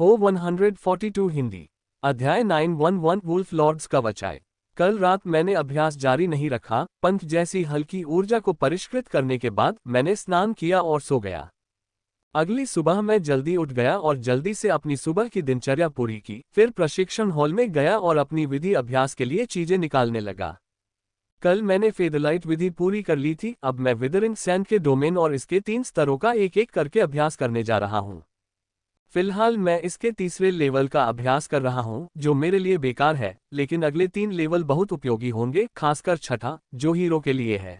ओ 142 हिंदी। अध्याय 911 wolf Lord's का बचाए। कल रात मैंने अभ्यास जारी नहीं रखा। पंख जैसी हल्की ऊर्जा को परिष्कृत करने के बाद मैंने स्नान किया और सो गया। अगली सुबह मैं जल्दी उठ गया और जल्दी से अपनी सुबह की दिनचर्या पूरी की। फिर प्रशिक्षण हॉल में गया और अपनी विधि अभ्यास के लिए चीजें निकालने लगा। कल मैंने फेदरलाइट विधि पूरी कर ली थी। अब मैं विदरिंग सैंड के डोमेन और इसके 3 स्तरों का एक एक करके अभ्यास करने जा रहा हूँ। फिलहाल मैं इसके तीसरे लेवल का अभ्यास कर रहा हूं, जो मेरे लिए बेकार है, लेकिन अगले 3 लेवल बहुत उपयोगी होंगे, खासकर छठा, जो हीरो के लिए है।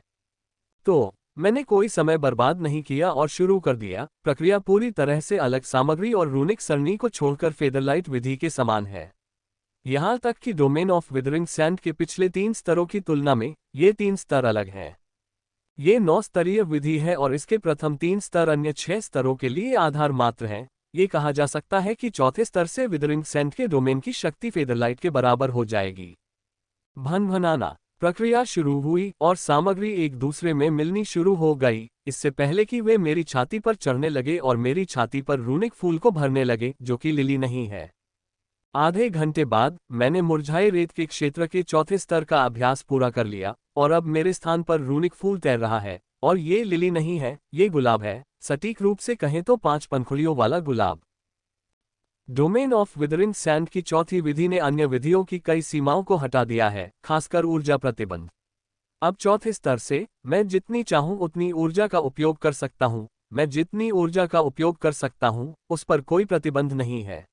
तो मैंने कोई समय बर्बाद नहीं किया और शुरू कर दिया। प्रक्रिया पूरी तरह से अलग सामग्री और रूनिक सरणी को छोड़कर फेदरलाइट विधि के समान है। यहां तक कि डोमेन ऑफ विदरिंग सैंड के पिछले 3 स्तरों की तुलना में ये 3 स्तर अलग हैं। ये 9 स्तरीय विधि है और इसके प्रथम 3 स्तर अन्य 6 स्तरों के लिए आधार मात्र हैं। ये कहा जा सकता है कि चौथे स्तर से विदरिंग सैंड के डोमेन की शक्ति फेदरलाइट के बराबर हो जाएगी। भनभनाना। प्रक्रिया शुरू हुई और सामग्री एक दूसरे में मिलनी शुरू हो गई, इससे पहले कि वे मेरी छाती पर चढ़ने लगे और मेरी छाती पर रूनिक फूल को भरने लगे, जो कि लिली नहीं है। आधे घंटे बाद मैंने मुरझाए रेत के क्षेत्र के चौथे स्तर का अभ्यास पूरा कर लिया और अब मेरे स्थान पर रूनिक फूल तैर रहा है। और ये लिली नहीं है, ये गुलाब है, सटीक रूप से कहें तो 5 पंखुड़ियों वाला गुलाब। डोमेन ऑफ विदरिंग सैंड की चौथी विधि ने अन्य विधियों की कई सीमाओं को हटा दिया है, खासकर ऊर्जा प्रतिबंध। अब चौथे स्तर से मैं जितनी चाहूं उतनी ऊर्जा का उपयोग कर सकता हूं। मैं जितनी ऊर्जा का उपयोग कर सकता हूं, उस पर कोई प्रतिबंध नहीं है।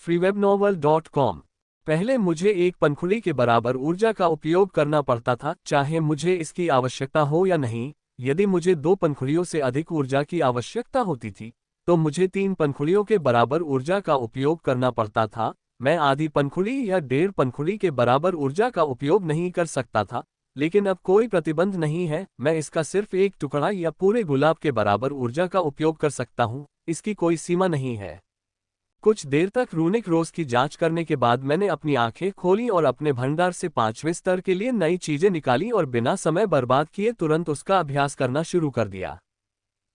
freewebnovel.com। पहले मुझे एक पंखुड़ी के बराबर ऊर्जा का उपयोग करना पड़ता था, चाहे मुझे इसकी आवश्यकता हो या नहीं। यदि मुझे 2 पंखुड़ियों से अधिक ऊर्जा की आवश्यकता होती थी, तो मुझे 3 पंखुड़ियों के बराबर ऊर्जा का उपयोग करना पड़ता था। मैं आधी पंखुड़ी या 1.5 पंखुड़ी के बराबर ऊर्जा का उपयोग नहीं कर सकता था। लेकिन अब कोई प्रतिबंध नहीं है, मैं इसका सिर्फ एक टुकड़ा या पूरे गुलाब के बराबर ऊर्जा का उपयोग कर सकता हूँ। इसकी कोई सीमा नहीं है। कुछ देर तक रूनिक रोज की जांच करने के बाद मैंने अपनी आंखें खोली और अपने भंडार से 5वें स्तर के लिए नई चीजें निकाली और बिना समय बर्बाद किए तुरंत उसका अभ्यास करना शुरू कर दिया।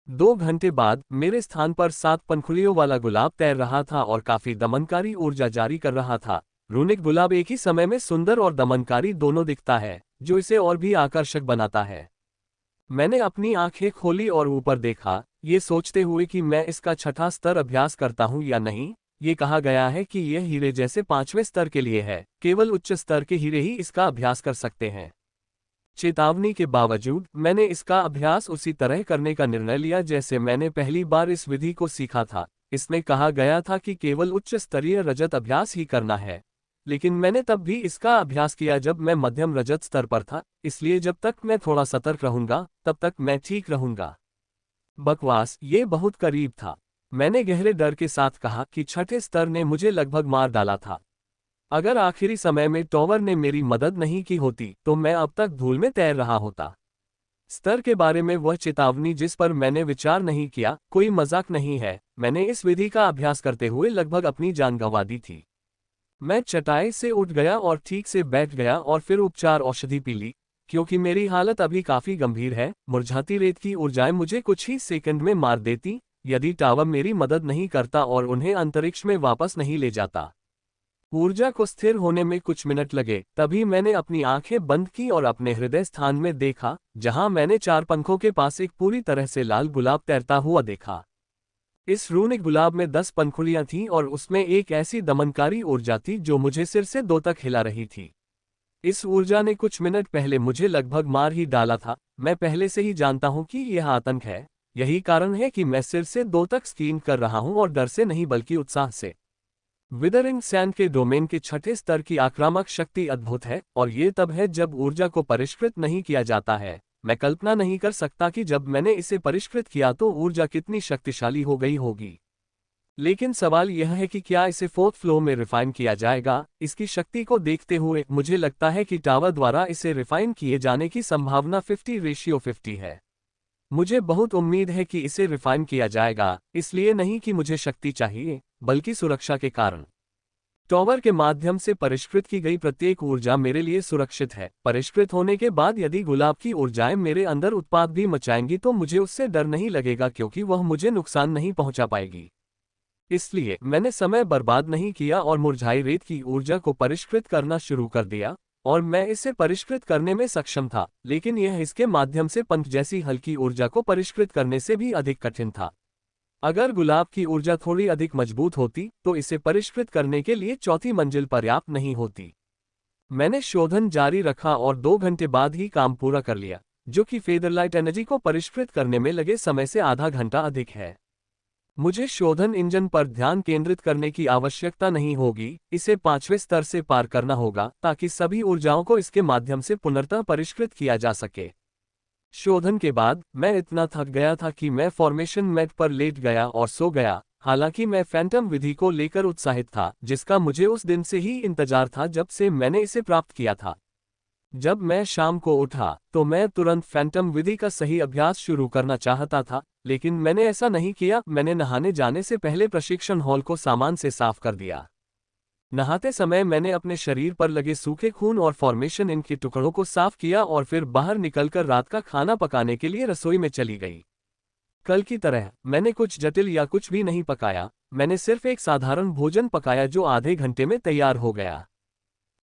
2 घंटे बाद मेरे स्थान पर 7 पंखुड़ियों वाला गुलाब तैर रहा था और काफी दमनकारी ऊर्जा जारी कर रहा था। रूनिक गुलाब एक ही समय में सुंदर और दमनकारी दोनों दिखता है, जो इसे और भी आकर्षक बनाता है। मैंने अपनी आंखें खोली और ऊपर देखा, ये सोचते हुए कि मैं इसका छठा स्तर अभ्यास करता हूं या नहीं। ये कहा गया है कि यह हीरे जैसे 5वें स्तर के लिए है, केवल उच्च स्तर के हीरे ही इसका अभ्यास कर सकते हैं। चेतावनी के बावजूद मैंने इसका अभ्यास उसी तरह करने का निर्णय लिया जैसे मैंने पहली बार इस विधि को सीखा था। इसमें कहा गया था कि केवल उच्च स्तरीय रजत अभ्यास ही करना है, लेकिन मैंने तब भी इसका अभ्यास किया जब मैं मध्यम रजत स्तर पर था, इसलिए जब तक मैं थोड़ा सतर्क रहूंगा तब तक मैं ठीक रहूंगा। बकवास, ये बहुत करीब था। मैंने गहरे डर के साथ कहा कि छठे स्तर ने मुझे लगभग मार डाला था। अगर आखिरी समय में टॉवर ने मेरी मदद नहीं की होती तो मैं अब तक धूल में तैर रहा होता। स्तर के बारे में वह चेतावनी जिस पर मैंने विचार नहीं किया, कोई मजाक नहीं है। मैंने इस विधि का अभ्यास करते हुए लगभग अपनी जान गंवा दी थी। मैं चटाई से उठ गया और ठीक से बैठ गया और फिर उपचार औषधि पी ली, क्योंकि मेरी हालत अभी काफी गंभीर है। मुरझाती रेत की ऊर्जाएं मुझे कुछ ही सेकंड में मार देती, यदि टावर मेरी मदद नहीं करता और उन्हें अंतरिक्ष में वापस नहीं ले जाता। ऊर्जा को स्थिर होने में कुछ मिनट लगे, तभी मैंने अपनी आंखें बंद की और अपने हृदय स्थान में देखा, जहां मैंने 4 पंखों के पास एक पूरी तरह से लाल गुलाब तैरता हुआ देखा। इस रूनिक गुलाब में 10 पंखुड़ियां थीं और उसमें एक ऐसी दमनकारी ऊर्जा थी जो मुझे सिर से 2 तक हिला रही थी। इस ऊर्जा ने कुछ मिनट पहले मुझे लगभग मार ही डाला था। मैं पहले से ही जानता हूं कि यह आतंक है। यही कारण है कि मैं सिर से 2 तक स्कीइंग कर रहा हूं, और डर से नहीं बल्कि उत्साह से। विदरिंग सैंड के डोमेन के छठे स्तर की आक्रामक शक्ति अद्भुत है, और ये तब है जब ऊर्जा को परिष्कृत नहीं किया जाता है। मैं कल्पना नहीं कर सकता कि जब मैंने इसे परिष्कृत किया तो ऊर्जा कितनी शक्तिशाली हो गई होगी। लेकिन सवाल यह है कि क्या इसे 4th फ्लो में रिफाइन किया जाएगा। इसकी शक्ति को देखते हुए मुझे लगता है कि टावर द्वारा इसे रिफाइन किए जाने की संभावना 50:50 है। मुझे बहुत उम्मीद है कि इसे रिफाइन किया जाएगा, इसलिए नहीं कि मुझे शक्ति चाहिए, बल्कि सुरक्षा के कारण। टॉवर के माध्यम से परिष्कृत की गई प्रत्येक ऊर्जा मेरे लिए सुरक्षित है। परिष्कृत होने के बाद यदि गुलाब की ऊर्जाएं मेरे अंदर उत्पात भी मचाएंगी तो मुझे उससे डर नहीं लगेगा, क्योंकि वह मुझे नुकसान नहीं पहुंचा पाएगी। इसलिए मैंने समय बर्बाद नहीं किया और मुरझाई रेत की ऊर्जा को परिष्कृत करना शुरू कर दिया, और मैं इसे परिष्कृत करने में सक्षम था, लेकिन यह इसके माध्यम से पंख जैसी हल्की ऊर्जा को परिष्कृत करने से भी अधिक कठिन था। अगर गुलाब की ऊर्जा थोड़ी अधिक मजबूत होती तो इसे परिष्कृत करने के लिए चौथी मंजिल पर्याप्त नहीं होती। मैंने शोधन जारी रखा और 2 घंटे बाद ही काम पूरा कर लिया, जो कि फेदरलाइट एनर्जी को परिष्कृत करने में लगे समय से आधा घंटा अधिक है। मुझे शोधन इंजन पर ध्यान केंद्रित करने की आवश्यकता नहीं होगी, इसे 5वें स्तर से पार करना होगा ताकि सभी ऊर्जाओं को इसके माध्यम से पुनर्तः परिष्कृत किया जा सके। शोधन के बाद मैं इतना थक गया था कि मैं फॉर्मेशन मैट पर लेट गया और सो गया। हालांकि मैं फैंटम विधि को लेकर उत्साहित था, जिसका मुझे उस दिन से ही इंतजार था जब से मैंने इसे प्राप्त किया था। जब मैं शाम को उठा तो मैं तुरंत फैंटम विधि का सही अभ्यास शुरू करना चाहता था, लेकिन मैंने ऐसा नहीं किया। मैंने नहाने जाने से पहले प्रशिक्षण हॉल को सामान से साफ कर दिया। नहाते समय मैंने अपने शरीर पर लगे सूखे खून और फॉर्मेशन इन के टुकड़ों को साफ किया और फिर बाहर निकलकर रात का खाना पकाने के लिए रसोई में चली गई। कल की तरह मैंने कुछ जटिल या कुछ भी नहीं पकाया, मैंने सिर्फ एक साधारण भोजन पकाया जो आधे घंटे में तैयार हो गया।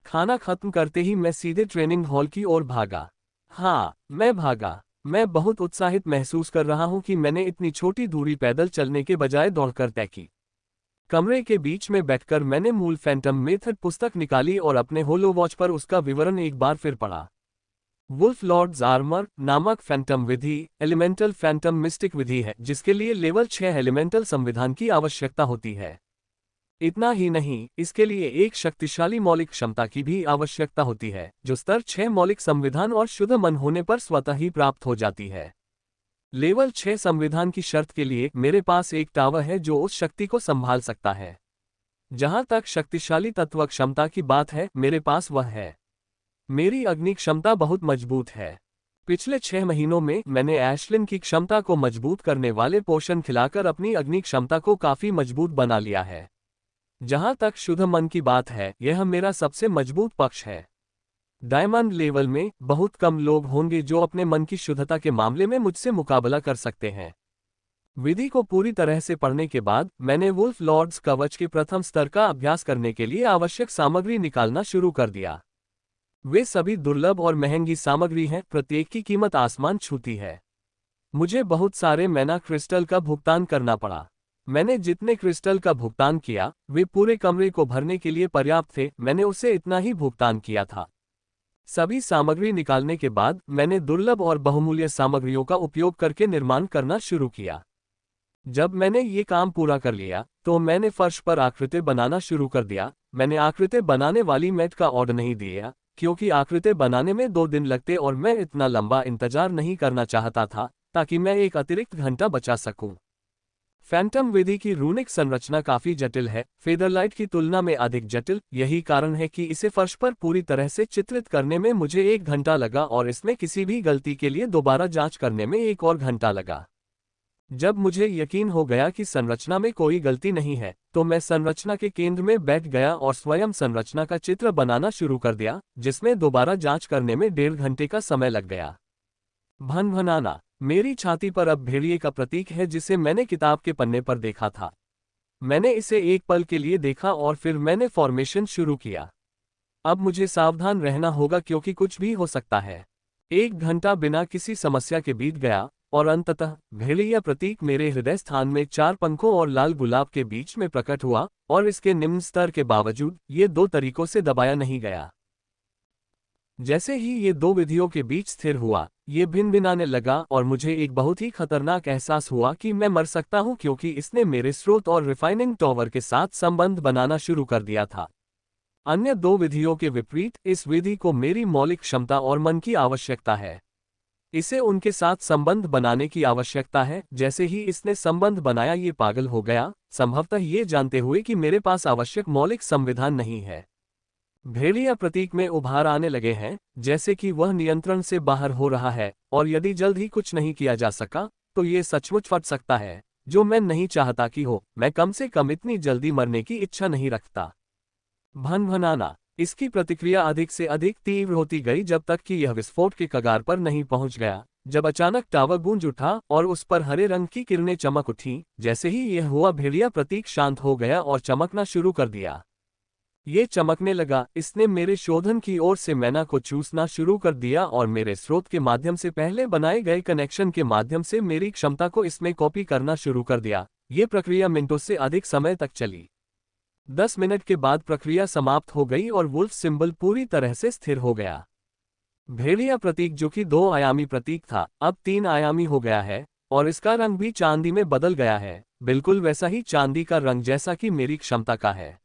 खाना खत्म करते ही मैं सीधे ट्रेनिंग हॉल की ओर भागा। हाँ, मैं भागा। मैं बहुत उत्साहित महसूस कर रहा हूं कि मैंने इतनी छोटी दूरी पैदल चलने के बजाय दौड़कर तय की। कमरे के बीच में बैठकर मैंने मूल फैंटम मेथड पुस्तक निकाली और अपने होलोवॉच पर उसका विवरण एक बार फिर पढ़ा। वुल्फ लॉर्ड्स आर्मर नामक फैंटम विधि एलिमेंटल फैंटम मिस्टिक विधि है, जिसके लिए लेवल 6 एलिमेंटल संविधान की आवश्यकता होती है। इतना ही नहीं, इसके लिए एक शक्तिशाली मौलिक क्षमता की भी आवश्यकता होती है, जो स्तर 6 मौलिक संविधान और शुद्ध मन होने पर स्वतः ही प्राप्त हो जाती है। लेवल 6 संविधान की शर्त के लिए मेरे पास एक टावर है जो उस शक्ति को संभाल सकता है। जहां तक शक्तिशाली तत्व क्षमता की बात है, मेरे पास वह है। मेरी अग्नि क्षमता बहुत मजबूत है। पिछले 6 महीनों में मैंने एशलिन की क्षमता को मजबूत करने वाले पोषण खिलाकर अपनी अग्नि क्षमता को काफी मजबूत बना लिया है। जहां तक शुद्ध मन की बात है, यह मेरा सबसे मजबूत पक्ष है। डायमंड लेवल में बहुत कम लोग होंगे जो अपने मन की शुद्धता के मामले में मुझसे मुकाबला कर सकते हैं। विधि को पूरी तरह से पढ़ने के बाद मैंने वुल्फ लॉर्ड्स कवच के प्रथम स्तर का अभ्यास करने के लिए आवश्यक सामग्री निकालना शुरू कर दिया। वे सभी दुर्लभ और महंगी सामग्री हैं, प्रत्येक की कीमत आसमान छूती है। मुझे बहुत सारे मैना क्रिस्टल का भुगतान करना पड़ा। मैंने जितने क्रिस्टल का भुगतान किया वे पूरे कमरे को भरने के लिए पर्याप्त थे। मैंने उसे इतना ही भुगतान किया था। सभी सामग्री निकालने के बाद मैंने दुर्लभ और बहुमूल्य सामग्रियों का उपयोग करके निर्माण करना शुरू किया। जब मैंने ये काम पूरा कर लिया तो मैंने फर्श पर आकृति बनाना शुरू कर दिया। मैंने आकृति बनाने वाली मैट का ऑर्डर नहीं दिया, क्योंकि आकृति बनाने में 2 दिन लगते और मैं इतना लंबा इंतजार नहीं करना चाहता था, ताकि मैं एक अतिरिक्त घंटा बचा सकूं। फैंटम विधि की रूनिक संरचना काफी जटिल है, फेदरलाइट की तुलना में अधिक जटिल। यही कारण है कि इसे फर्श पर पूरी तरह से चित्रित करने में मुझे 1 घंटा लगा और इसमें किसी भी गलती के लिए दोबारा जांच करने में 1 और घंटा लगा। जब मुझे यकीन हो गया कि संरचना में कोई गलती नहीं है, तो मैं संरचना के केंद्र में बैठ गया और स्वयं संरचना का चित्र बनाना शुरू कर दिया, जिसमें दोबारा जांच करने में 1.5 घंटे का समय लग गया। भनभनाना मेरी छाती पर अब भेड़िए का प्रतीक है, जिसे मैंने किताब के पन्ने पर देखा था। मैंने इसे एक पल के लिए देखा और फिर मैंने फॉर्मेशन शुरू किया। अब मुझे सावधान रहना होगा क्योंकि कुछ भी हो सकता है। 1 घंटा बिना किसी समस्या के बीत गया और अंततः भेड़िया प्रतीक मेरे हृदय स्थान में 4 पंखों और लाल गुलाब के बीच में प्रकट हुआ, और इसके निम्न स्तर के बावजूद ये 2 तरीकों से दबाया नहीं गया। जैसे ही ये 2 विधियों के बीच स्थिर हुआ, ये भिनभिनाने लगा और मुझे एक बहुत ही खतरनाक एहसास हुआ कि मैं मर सकता हूं, क्योंकि इसने मेरे स्रोत और रिफाइनिंग टॉवर के साथ संबंध बनाना शुरू कर दिया था। अन्य 2 विधियों के विपरीत इस विधि को मेरी मौलिक क्षमता और मन की आवश्यकता है। इसे उनके साथ संबंध बनाने की आवश्यकता है। जैसे ही इसने संबंध बनाया ये पागल हो गया, संभवतः ये जानते हुए कि मेरे पास आवश्यक मौलिक संविधान नहीं है। भेड़िया प्रतीक में उभार आने लगे हैं, जैसे कि वह नियंत्रण से बाहर हो रहा है, और यदि जल्द ही कुछ नहीं किया जा सका तो ये सचमुच फट सकता है, जो मैं नहीं चाहता कि हो। मैं कम से कम इतनी जल्दी मरने की इच्छा नहीं रखता। भनभनाना इसकी प्रतिक्रिया अधिक से अधिक तीव्र होती गई जब तक कि यह विस्फोट के कगार पर नहीं पहुंच गया, जब अचानक टावर गूंज उठा और उस पर हरे रंग की किरणें चमक उठीं। जैसे ही यह हुआ, भेड़िया प्रतीक शांत हो गया और चमकना शुरू कर दिया। ये चमकने लगा, इसने मेरे शोधन की ओर से मैना को चूसना शुरू कर दिया और मेरे स्रोत के माध्यम से पहले बनाए गए कनेक्शन के माध्यम से मेरी क्षमता को इसमें कॉपी करना शुरू कर दिया। ये प्रक्रिया मिनटों से अधिक समय तक चली। 10 मिनट के बाद प्रक्रिया समाप्त हो गई और वुल्फ सिंबल पूरी तरह से स्थिर हो गया। भेड़िया प्रतीक, जो कि 2 आयामी प्रतीक था, अब 3 आयामी हो गया है और इसका रंग भी चांदी में बदल गया है, बिल्कुल वैसा ही चांदी का रंग जैसा कि मेरी क्षमता का है।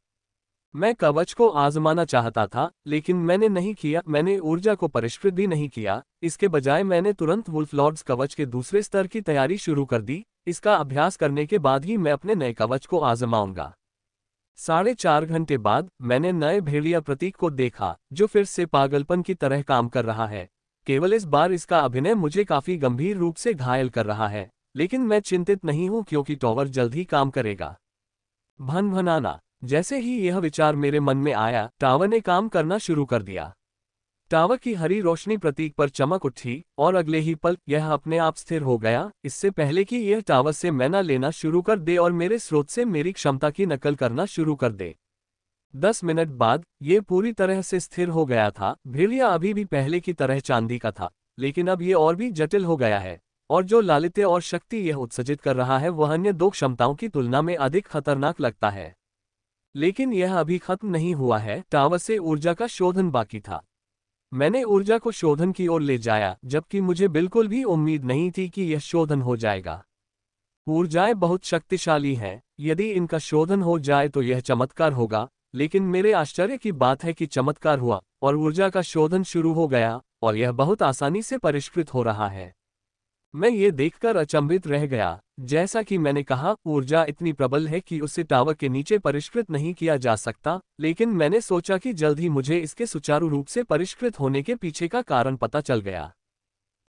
मैं कवच को आजमाना चाहता था, लेकिन मैंने नहीं किया। मैंने ऊर्जा को परिष्कृत भी नहीं किया। इसके बजाय मैंने तुरंत वुल्फ लॉर्ड्स कवच के दूसरे स्तर की तैयारी शुरू कर दी। इसका अभ्यास करने के बाद ही मैं अपने नए कवच को आजमाऊंगा। 4.5 घंटे बाद मैंने नए भेड़िया प्रतीक को देखा, जो फिर से पागलपन की तरह काम कर रहा है। केवल इस बार इसका अभिनय मुझे काफी गंभीर रूप से घायल कर रहा है, लेकिन मैं चिंतित नहीं हूं क्योंकि टॉवर जल्द ही काम करेगा। भनभनाना। जैसे ही यह विचार मेरे मन में आया, टावर ने काम करना शुरू कर दिया। टावर की हरी रोशनी प्रतीक पर चमक उठी और अगले ही पल यह अपने आप स्थिर हो गया, इससे पहले कि यह टावर से मैना लेना शुरू कर दे और मेरे स्रोत से मेरी क्षमता की नकल करना शुरू कर दे। 10 मिनट बाद यह पूरी तरह से स्थिर हो गया था। भेड़िया अभी भी पहले की तरह चांदी का था, लेकिन अब यह और भी जटिल हो गया है, और जो लालित्य और शक्ति यह उत्सर्जित कर रहा है वह अन्य 2 क्षमताओं की तुलना में अधिक खतरनाक लगता है। लेकिन यह अभी खत्म नहीं हुआ है। टावर से ऊर्जा का शोधन बाकी था। मैंने ऊर्जा को शोधन की ओर ले जाया, जबकि मुझे बिल्कुल भी उम्मीद नहीं थी कि यह शोधन हो जाएगा। ऊर्जाएं बहुत शक्तिशाली हैं, यदि इनका शोधन हो जाए तो यह चमत्कार होगा। लेकिन मेरे आश्चर्य की बात है कि चमत्कार हुआ और ऊर्जा का शोधन शुरू हो गया, और यह बहुत आसानी से परिष्कृत हो रहा है। मैं ये देखकर अचंभित रह गया। जैसा कि मैंने कहा, ऊर्जा इतनी प्रबल है कि उसे टावर के नीचे परिष्कृत नहीं किया जा सकता, लेकिन मैंने सोचा कि जल्द ही मुझे इसके सुचारू रूप से परिष्कृत होने के पीछे का कारण पता चल गया।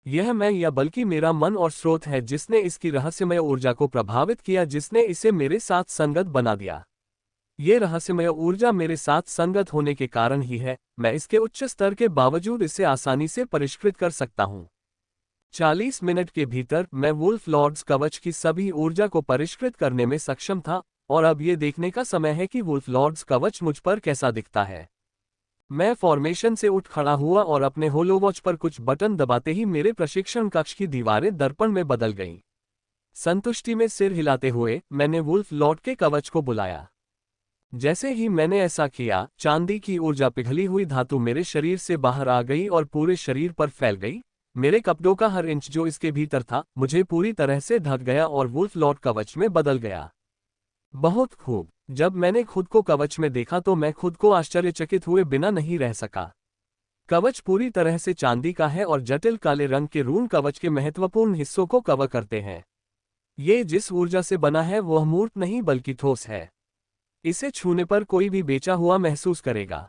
यह मैं या बल्कि मेरा मन और स्रोत है जिसने इसकी रहस्यमय ऊर्जा को प्रभावित किया, जिसने इसे मेरे साथ संगत बना दिया। ये रहस्यमय ऊर्जा मेरे साथ संगत होने के कारण ही है मैं इसके उच्च स्तर के बावजूद इसे आसानी से परिष्कृत कर सकता हूँ। 40 मिनट के भीतर मैं वुल्फ लॉर्ड्स कवच की सभी ऊर्जा को परिष्कृत करने में सक्षम था, और अब यह देखने का समय है कि वुल्फ लॉर्ड्स कवच मुझ पर कैसा दिखता है। मैं फॉर्मेशन से उठ खड़ा हुआ और अपने होलोवॉच पर कुछ बटन दबाते ही मेरे प्रशिक्षण कक्ष की दीवारें दर्पण में बदल गईं। संतुष्टि में सिर हिलाते हुए मैंने वुल्फ लॉर्ड के कवच को बुलाया। जैसे ही मैंने ऐसा किया, चांदी की ऊर्जा पिघली हुई धातु मेरे शरीर से बाहर आ गई और पूरे शरीर पर फैल गई। मेरे कपड़ों का हर इंच जो इसके भीतर था मुझे पूरी तरह से ढक गया और वुल्फ लॉर्ड कवच में बदल गया। बहुत खूब। जब मैंने खुद को कवच में देखा तो मैं खुद को आश्चर्यचकित हुए बिना नहीं रह सका। कवच पूरी तरह से चांदी का है और जटिल काले रंग के रून कवच के महत्वपूर्ण हिस्सों को कवर करते हैं। ये जिस ऊर्जा से बना है वह मूर्त नहीं बल्कि ठोस है। इसे छूने पर कोई भी बेचा हुआ महसूस करेगा।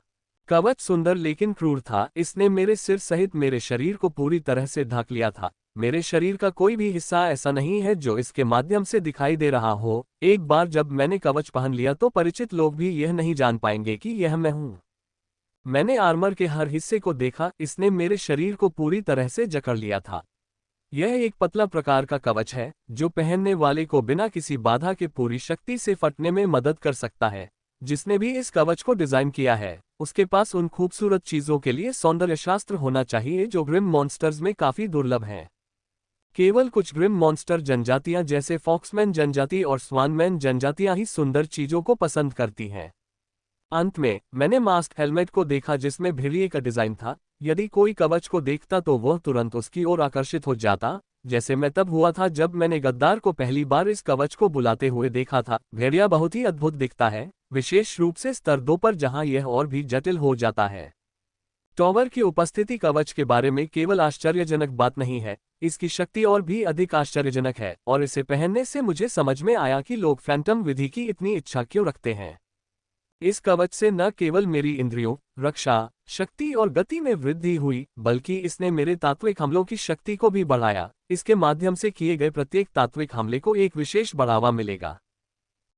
कवच सुंदर लेकिन क्रूर था। इसने मेरे सिर सहित मेरे शरीर को पूरी तरह से ढक लिया था। मेरे शरीर का कोई भी हिस्सा ऐसा नहीं है जो इसके माध्यम से दिखाई दे रहा हो। एक बार जब मैंने कवच पहन लिया तो परिचित लोग भी यह नहीं जान पाएंगे कि यह मैं हूं। मैंने आर्मर के हर हिस्से को देखा। इसने मेरे शरीर को पूरी तरह से जकड़ लिया था। यह एक पतला प्रकार का कवच है जो पहनने वाले को बिना किसी बाधा के पूरी शक्ति से फटने में मदद कर सकता है। जिसने भी इस कवच को डिजाइन किया है उसके पास उन खूबसूरत चीजों के लिए सौंदर्यशास्त्र होना चाहिए जो ग्रिम मॉन्स्टर्स में काफी दुर्लभ हैं। केवल कुछ ग्रिम मॉन्स्टर जनजातियां जैसे फॉक्समैन जनजाति और स्वानमैन जनजातियां ही सुंदर चीजों को पसंद करती हैं। अंत में मैंने मास्क हेलमेट को देखा जिसमें भेड़िए का डिजाइन था। यदि कोई कवच को देखता तो वह तुरंत उसकी ओर आकर्षित हो जाता, जैसे मैं तब हुआ था जब मैंने गद्दार को पहली बार इस कवच को बुलाते हुए देखा था। भेड़िया बहुत ही अद्भुत दिखता है, विशेष रूप से स्तर 2 पर जहां यह और भी जटिल हो जाता है। टॉवर की उपस्थिति कवच के बारे में केवल आश्चर्यजनक बात नहीं है, इसकी शक्ति और भी अधिक आश्चर्यजनक है, और इसे पहनने से मुझे समझ में आया कि लोग फैंटम विधि की इतनी इच्छा क्यों रखते हैं। इस कवच से न केवल मेरी इंद्रियों, रक्षा, शक्ति और गति में वृद्धि हुई, बल्कि इसने मेरे तात्विक हमलों की शक्ति को भी बढ़ाया। इसके माध्यम से किए गए प्रत्येक तात्विक हमले को एक विशेष बढ़ावा मिलेगा।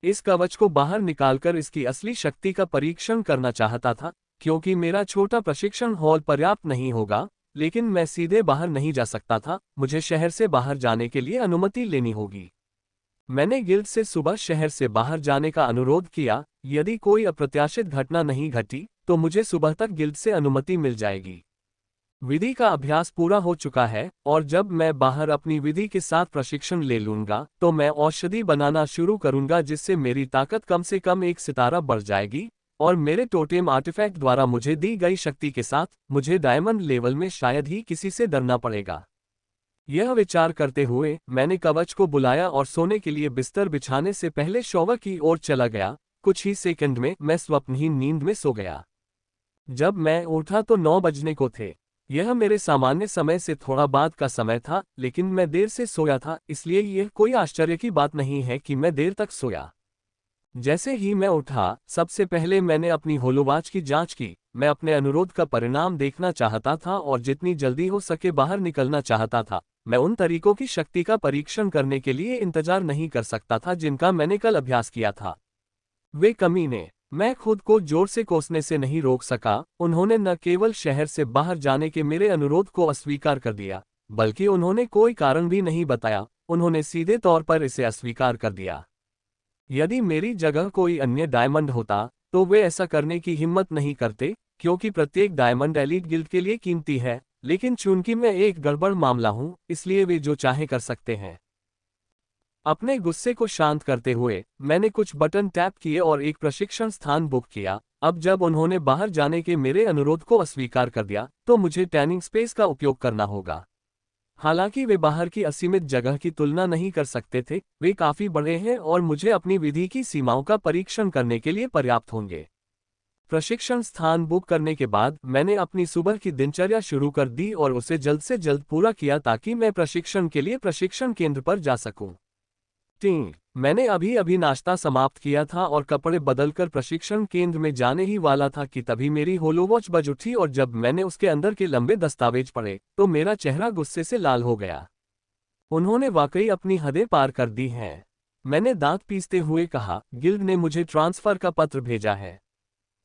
इस कवच को बाहर निकालकर इसकी असली शक्ति का परीक्षण करना चाहता था, क्योंकि मेरा छोटा प्रशिक्षण हॉल पर्याप्त नहीं होगा, लेकिन मैं सीधे बाहर नहीं जा सकता था, मुझे शहर से बाहर जाने के लिए अनुमति लेनी होगी। मैंने गिल्ड से सुबह शहर से बाहर जाने का अनुरोध किया। यदि कोई अप्रत्याशित घटना नहीं घटी तो मुझे सुबह तक गिल्ड से अनुमति मिल जाएगी। विधि का अभ्यास पूरा हो चुका है और जब मैं बाहर अपनी विधि के साथ प्रशिक्षण ले लूंगा तो मैं औषधि बनाना शुरू करूंगा, जिससे मेरी ताकत कम से कम 1 सितारा बढ़ जाएगी और मेरे टोटेम आर्टिफैक्ट द्वारा मुझे दी गई शक्ति के साथ मुझे डायमंड लेवल में शायद ही किसी से डरना पड़ेगा। यह विचार करते हुए मैंने कवच को बुलाया और सोने के लिए बिस्तर बिछाने से पहले शॉवर की ओर चला गया। कुछ ही सेकंड में मैं स्वप्नहीन नींद में सो गया। जब मैं उठा तो 9 बजने को थे। यह मेरे सामान्य समय से थोड़ा बाद का समय था, लेकिन मैं देर से सोया था, इसलिए यह कोई आश्चर्य की बात नहीं है कि मैं देर तक सोया। जैसे ही मैं उठा, सबसे पहले मैंने अपनी होलोवॉच की जांच की। मैं अपने अनुरोध का परिणाम देखना चाहता था और जितनी जल्दी हो सके बाहर निकलना चाहता था। मैं उन तरीकों की शक्ति का परीक्षण करने के लिए इंतजार नहीं कर सकता था जिनका मैंने कल अभ्यास किया था। वे कमीने, मैं खुद को जोर से कोसने से नहीं रोक सका। उन्होंने न केवल शहर से बाहर जाने के मेरे अनुरोध को अस्वीकार कर दिया, बल्कि उन्होंने कोई कारण भी नहीं बताया। उन्होंने सीधे तौर पर इसे अस्वीकार कर दिया। यदि मेरी जगह कोई अन्य डायमंड होता तो वे ऐसा करने की हिम्मत नहीं करते, क्योंकि प्रत्येक डायमंड एलीट गिल्ड के लिए कीमती है। लेकिन चूंकि मैं एक गड़बड़ मामला हूं, इसलिए वे जो चाहे कर सकते हैं। अपने गुस्से को शांत करते हुए मैंने कुछ बटन टैप किए और एक प्रशिक्षण स्थान बुक किया। अब जब उन्होंने बाहर जाने के मेरे अनुरोध को अस्वीकार कर दिया तो मुझे टैनिंग स्पेस का उपयोग करना होगा। हालांकि वे बाहर की असीमित जगह की तुलना नहीं कर सकते थे, वे काफी बड़े हैं और मुझे अपनी विधि की सीमाओं का परीक्षण करने के लिए पर्याप्त होंगे। प्रशिक्षण स्थान बुक करने के बाद मैंने अपनी सुबह की दिनचर्या शुरू कर दी और उसे जल्द से जल्द पूरा किया ताकि मैं प्रशिक्षण के लिए प्रशिक्षण केंद्र पर जा सकूं। मैंने अभी अभी नाश्ता समाप्त किया था और कपड़े बदलकर प्रशिक्षण केंद्र में जाने ही वाला था कि तभी मेरी होलोवॉच बज उठी और जब मैंने उसके अंदर के लंबे दस्तावेज पढ़े तो मेरा चेहरा गुस्से से लाल हो गया। उन्होंने वाकई अपनी हदें पार कर दी हैं। मैंने दांत पीसते हुए कहा, गिल्ड ने मुझे ट्रांसफर का पत्र भेजा है।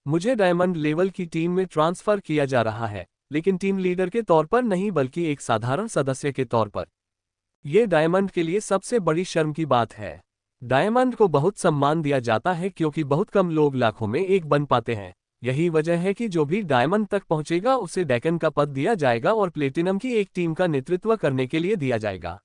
मुझे डायमंड लेवल की टीम में ट्रांसफर किया जा रहा है, लेकिन टीम लीडर के तौर पर नहीं बल्कि एक साधारण सदस्य के तौर पर। यह डायमंड के लिए सबसे बड़ी शर्म की बात है। डायमंड को बहुत सम्मान दिया जाता है क्योंकि बहुत कम लोग लाखों में एक बन पाते हैं। यही वजह है कि जो भी डायमंड तक पहुंचेगा उसे डेकन का पद दिया जाएगा और प्लेटिनम की एक टीम का नेतृत्व करने के लिए दिया जाएगा।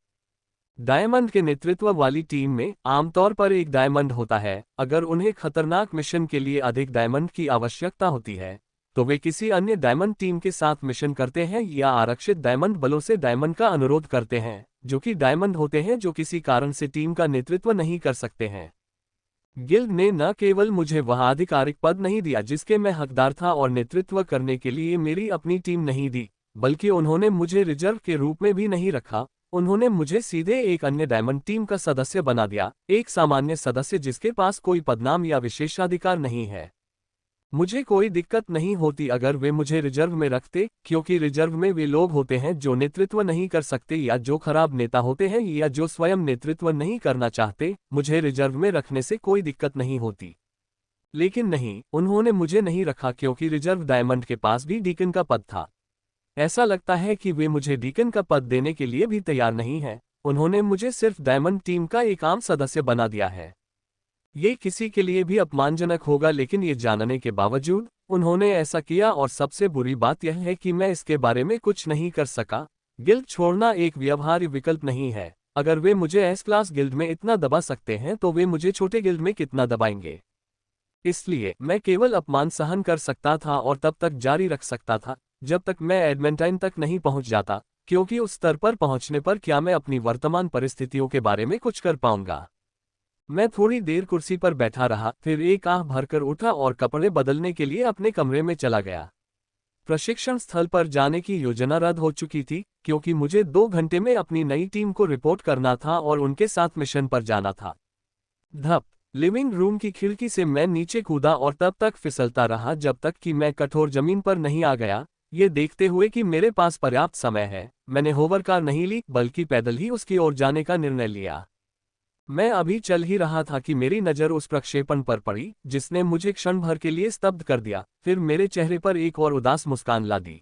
डायमंड के नेतृत्व वाली टीम में आमतौर पर एक डायमंड होता है। अगर उन्हें खतरनाक मिशन के लिए अधिक डायमंड की आवश्यकता होती है तो वे किसी अन्य डायमंड टीम के साथ मिशन करते हैं या आरक्षित डायमंड बलों से डायमंड का अनुरोध करते हैं, जो कि डायमंड होते हैं जो किसी कारण से टीम का नेतृत्व नहीं कर सकते हैं। गिल्ड ने न केवल मुझे वह आधिकारिक पद नहीं दिया जिसके मैं हकदार था और नेतृत्व करने के लिए मेरी अपनी टीम नहीं दी, बल्कि उन्होंने मुझे रिजर्व के रूप में भी नहीं रखा। उन्होंने मुझे सीधे एक अन्य डायमंड टीम का सदस्य बना दिया, एक सामान्य सदस्य जिसके पास कोई पदनाम या विशेषाधिकार नहीं है। मुझे कोई दिक्कत नहीं होती अगर वे मुझे रिजर्व में रखते, क्योंकि रिजर्व में वे लोग होते हैं जो नेतृत्व नहीं कर सकते या जो खराब नेता होते हैं या जो स्वयं नेतृत्व नहीं करना चाहते। मुझे रिजर्व में रखने से कोई दिक्कत नहीं होती। लेकिन नहीं, उन्होंने मुझे नहीं रखा क्योंकि रिजर्व डायमंड के पास भी डीकन का पद था। ऐसा लगता है कि वे मुझे डीकन का पद देने के लिए भी तैयार नहीं हैं। उन्होंने मुझे सिर्फ डायमंड टीम का एक आम सदस्य बना दिया है। ये किसी के लिए भी अपमानजनक होगा, लेकिन ये जानने के बावजूद उन्होंने ऐसा किया और सबसे बुरी बात यह है कि मैं इसके बारे में कुछ नहीं कर सका। गिल्ड छोड़ना एक व्यवहार्य विकल्प नहीं है। अगर वे मुझे एस क्लास गिल्ड में इतना दबा सकते हैं तो वे मुझे छोटे गिल्ड में कितना दबाएंगे। इसलिए मैं केवल अपमान सहन कर सकता था और तब तक जारी रख सकता था जब तक मैं एडमेंटाइन तक नहीं पहुंच जाता, क्योंकि उस स्तर पर पहुंचने पर क्या मैं अपनी वर्तमान परिस्थितियों के बारे में कुछ कर पाऊंगा। मैं थोड़ी देर कुर्सी पर बैठा रहा, फिर एक आह भरकर उठा और कपड़े बदलने के लिए अपने कमरे में चला गया। प्रशिक्षण स्थल पर जाने की योजना रद्द हो चुकी थी क्योंकि मुझे 2 घंटे में अपनी नई टीम को रिपोर्ट करना था और उनके साथ मिशन पर जाना था। धप! लिविंग रूम की खिड़की से मैं नीचे कूदा और तब तक फिसलता रहा जब तक कि मैं कठोर जमीन पर नहीं आ गया। ये देखते हुए कि मेरे पास पर्याप्त समय है, मैंने होवर कार नहीं ली बल्कि पैदल ही उसकी ओर जाने का निर्णय लिया। मैं अभी चल ही रहा था कि मेरी नज़र उस प्रक्षेपण पर पड़ी जिसने मुझे क्षण भर के लिए स्तब्ध कर दिया, फिर मेरे चेहरे पर एक और उदास मुस्कान ला दी।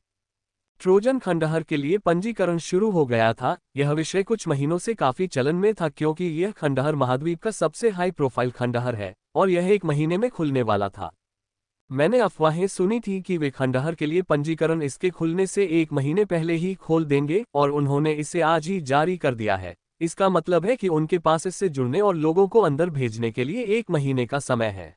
ट्रोजन खंडहर के लिए पंजीकरण शुरू हो गया था। यह विषय कुछ महीनों से काफी चलन में था क्योंकि यह खंडहर महाद्वीप का सबसे हाई प्रोफाइल खंडहर है और यह 1 महीने में खुलने वाला था। मैंने अफवाहें सुनी थी कि वे खंडहर के लिए पंजीकरण इसके खुलने से 1 महीने पहले ही खोल देंगे और उन्होंने इसे आज ही जारी कर दिया है। इसका मतलब है कि उनके पास इससे जुड़ने और लोगों को अंदर भेजने के लिए 1 महीने का समय है।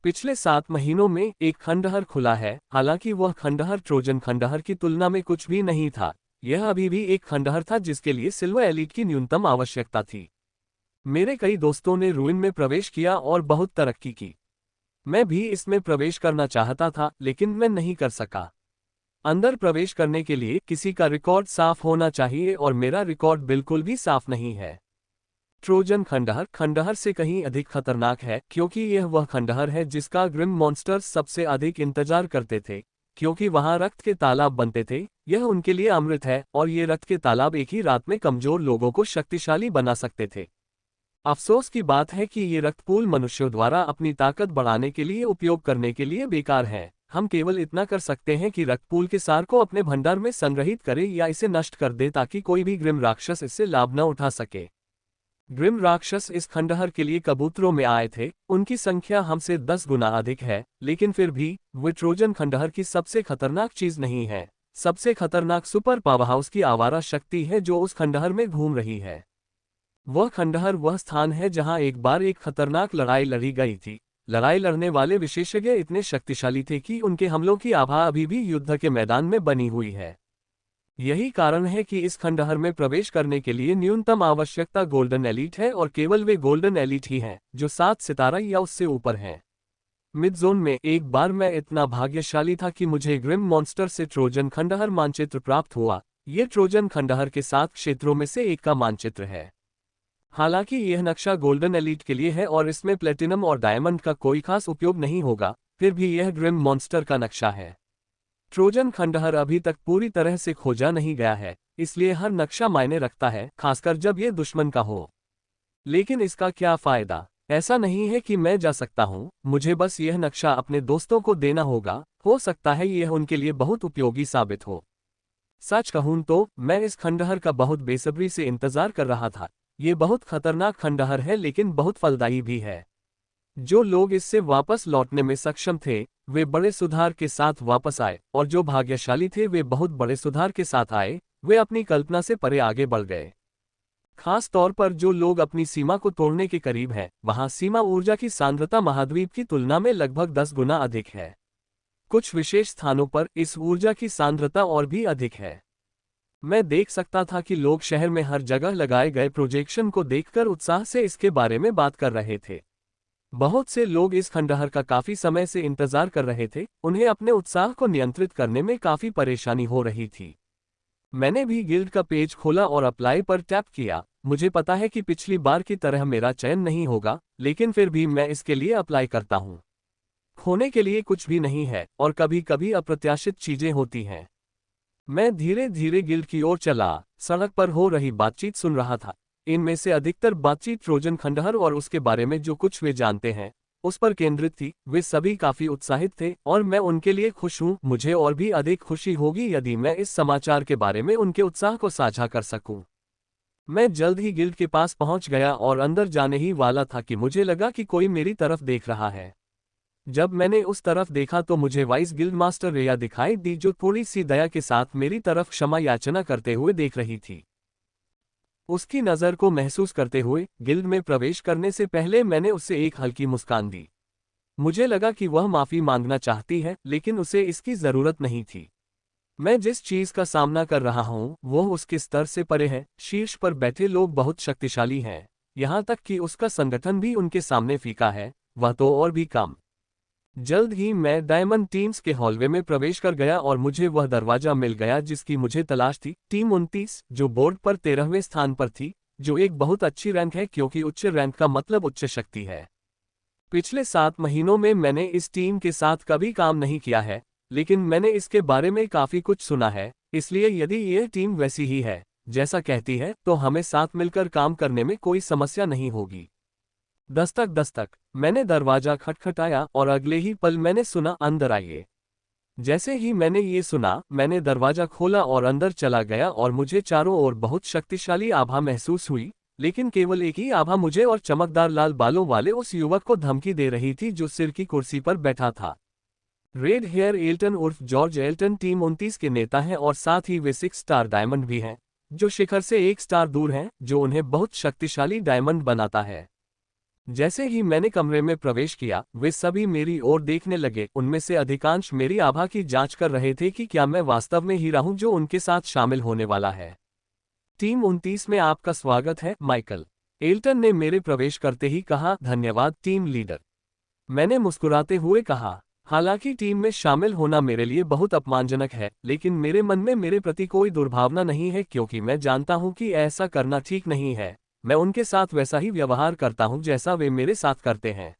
पिछले 7 महीनों में एक खंडहर खुला है। हालांकि वह खंडहर ट्रोजन खंडहर की तुलना में कुछ भी नहीं था। यह अभी भी एक खंडहर था जिसके लिए सिल्वर एलीट की न्यूनतम आवश्यकता थी। मेरे कई दोस्तों ने रूइन में प्रवेश किया और बहुत तरक्की की। मैं भी इसमें प्रवेश करना चाहता था लेकिन मैं नहीं कर सका। अंदर प्रवेश करने के लिए किसी का रिकॉर्ड साफ होना चाहिए और मेरा रिकॉर्ड बिल्कुल भी साफ नहीं है। ट्रोजन खंडहर खंडहर से कहीं अधिक खतरनाक है क्योंकि यह वह खंडहर है जिसका ग्रिम मॉन्स्टर्स सबसे अधिक इंतजार करते थे, क्योंकि वहां रक्त के तालाब बनते थे। यह उनके लिए अमृत है और ये रक्त के तालाब एक ही रात में कमजोर लोगों को शक्तिशाली बना सकते थे। अफसोस की बात है कि ये रक्तपूल मनुष्यों द्वारा अपनी ताकत बढ़ाने के लिए उपयोग करने के लिए बेकार है। हम केवल इतना कर सकते हैं कि रक्तपूल के सार को अपने भंडार में संग्रहित करें या इसे नष्ट कर दें ताकि कोई भी ग्रिम राक्षस इससे लाभ न उठा सके। ग्रिम राक्षस इस खंडहर के लिए कबूतरों में आए थे। उनकी संख्या हमसे 10 गुना अधिक है, लेकिन फिर भी वे ट्रोजन खंडहर की सबसे खतरनाक चीज नहीं है। सबसे खतरनाक सुपर पावरहाउस की आवारा शक्ति है जो उस खंडहर में घूम रही है। वह खंडहर वह स्थान है जहां एक बार एक खतरनाक लड़ाई लड़ी गई थी। लड़ाई लड़ने वाले विशेषज्ञ इतने शक्तिशाली थे कि उनके हमलों की आभा अभी भी युद्ध के मैदान में बनी हुई है। यही कारण है कि इस खंडहर में प्रवेश करने के लिए न्यूनतम आवश्यकता गोल्डन एलीट है और केवल वे गोल्डन एलीट ही हैं जो 7 सितारा या उससे ऊपर हैं। मिड जोन में एक बार मैं इतना भाग्यशाली था कि मुझे ग्रिम मॉन्स्टर से ट्रोजन खंडहर मानचित्र प्राप्त हुआ। ये ट्रोजन खंडहर के 7 क्षेत्रों में से एक का मानचित्र है। हालांकि यह नक्शा गोल्डन एलीट के लिए है और इसमें प्लेटिनम और डायमंड का कोई खास उपयोग नहीं होगा, फिर भी यह ग्रिम मॉन्स्टर का नक्शा है। ट्रोजन खंडहर अभी तक पूरी तरह से खोजा नहीं गया है, इसलिए हर नक्शा मायने रखता है, खासकर जब यह दुश्मन का हो। लेकिन इसका क्या फायदा? ऐसा नहीं है कि मैं जा सकता हूं, मुझे बस यह नक्शा अपने दोस्तों को देना होगा। हो सकता है यह उनके लिए बहुत उपयोगी साबित हो। सच कहूं तो मैं इस खंडहर का बहुत बेसब्री से इंतजार कर रहा था। ये बहुत खतरनाक खंडहर है लेकिन बहुत फलदायी भी है। जो लोग इससे वापस लौटने में सक्षम थे वे बड़े सुधार के साथ वापस आए, और जो भाग्यशाली थे वे बहुत बड़े सुधार के साथ आए। वे अपनी कल्पना से परे आगे बढ़ गए। खास तौर पर जो लोग अपनी सीमा को तोड़ने के करीब हैं, वहां सीमा ऊर्जा की सांद्रता महाद्वीप की तुलना में लगभग 10 गुना अधिक है। कुछ विशेष स्थानों पर इस ऊर्जा की सांद्रता और भी अधिक है। मैं देख सकता था कि लोग शहर में हर जगह लगाए गए प्रोजेक्शन को देखकर उत्साह से इसके बारे में बात कर रहे थे। बहुत से लोग इस खंडहर का काफी समय से इंतजार कर रहे थे। उन्हें अपने उत्साह को नियंत्रित करने में काफी परेशानी हो रही थी। मैंने भी गिल्ड का पेज खोला और अप्लाई पर टैप किया। मुझे पता है कि पिछली बार की तरह मेरा चयन नहीं होगा, लेकिन फिर भी मैं इसके लिए अप्लाई करता हूं। खोने के लिए कुछ भी नहीं है और कभी कभी अप्रत्याशित चीजें होती हैं। मैं धीरे धीरे गिल्ड की ओर चला, सड़क पर हो रही बातचीत सुन रहा था। इनमें से अधिकतर बातचीत ट्रोजन खंडहर और उसके बारे में जो कुछ वे जानते हैं उस पर केंद्रित थी। वे सभी काफी उत्साहित थे और मैं उनके लिए खुश हूं। मुझे और भी अधिक खुशी होगी यदि मैं इस समाचार के बारे में उनके उत्साह को साझा कर सकूं। मैं जल्द ही गिल्ड के पास पहुंच गया और अंदर जाने ही वाला था कि मुझे लगा कि कोई मेरी तरफ देख रहा है। जब मैंने उस तरफ देखा तो मुझे वाइस गिल्ड मास्टर रेया दिखाई दी, जो थोड़ी सी दया के साथ मेरी तरफ क्षमा याचना करते हुए देख रही थी। उसकी नज़र को महसूस करते हुए गिल्ड में प्रवेश करने से पहले मैंने उससे एक हल्की मुस्कान दी। मुझे लगा कि वह माफी मांगना चाहती है, लेकिन उसे इसकी जरूरत नहीं थी। मैं जिस चीज का सामना कर रहा हूं वह उसके स्तर से परे है। शीर्ष पर बैठे लोग बहुत शक्तिशाली हैं, यहां तक कि उसका संगठन भी उनके सामने फीका है, वह तो और भी कम। जल्द ही मैं डायमंड टीम्स के हॉलवे में प्रवेश कर गया और मुझे वह दरवाजा मिल गया जिसकी मुझे तलाश थी। टीम 29 जो बोर्ड पर 13वें स्थान पर थी, जो एक बहुत अच्छी रैंक है क्योंकि उच्च रैंक का मतलब उच्च शक्ति है। पिछले 7 महीनों में मैंने इस टीम के साथ कभी काम नहीं किया है, लेकिन मैंने इसके बारे में काफी कुछ सुना है। इसलिए यदि यह टीम वैसी ही है जैसा कहती है तो हमें साथ मिलकर काम करने में कोई समस्या नहीं होगी। दस्तक दस्तक। मैंने दरवाजा खटखटाया और अगले ही पल मैंने सुना, अंदर आइए। जैसे ही मैंने ये सुना, मैंने दरवाजा खोला और अंदर चला गया और मुझे चारों ओर बहुत शक्तिशाली आभा महसूस हुई, लेकिन केवल एक ही आभा मुझे और चमकदार लाल बालों वाले उस युवक को धमकी दे रही थी जो सिर की कुर्सी पर बैठा था। रेड हेयर एल्टन उर्फ जॉर्ज एल्टन टीम 29 के नेता हैं और साथ ही वे 6 स्टार डायमंड भी हैं, जो शिखर से 1 स्टार दूर हैं, जो उन्हें बहुत शक्तिशाली डायमंड बनाता है। जैसे ही मैंने कमरे में प्रवेश किया, वे सभी मेरी ओर देखने लगे। उनमें से अधिकांश मेरी आभा की जांच कर रहे थे कि क्या मैं वास्तव में हीरा हूं जो उनके साथ शामिल होने वाला है। टीम 29 में आपका स्वागत है, माइकल, एल्टन ने मेरे प्रवेश करते ही कहा। धन्यवाद टीम लीडर, मैंने मुस्कुराते हुए कहा। हालांकि टीम में शामिल होना मेरे लिए बहुत अपमानजनक है, लेकिन मेरे मन में मेरे प्रति कोई दुर्भावना नहीं है क्योंकि मैं जानता हूं कि ऐसा करना ठीक नहीं है। मैं उनके साथ वैसा ही व्यवहार करता हूं जैसा वे मेरे साथ करते हैं।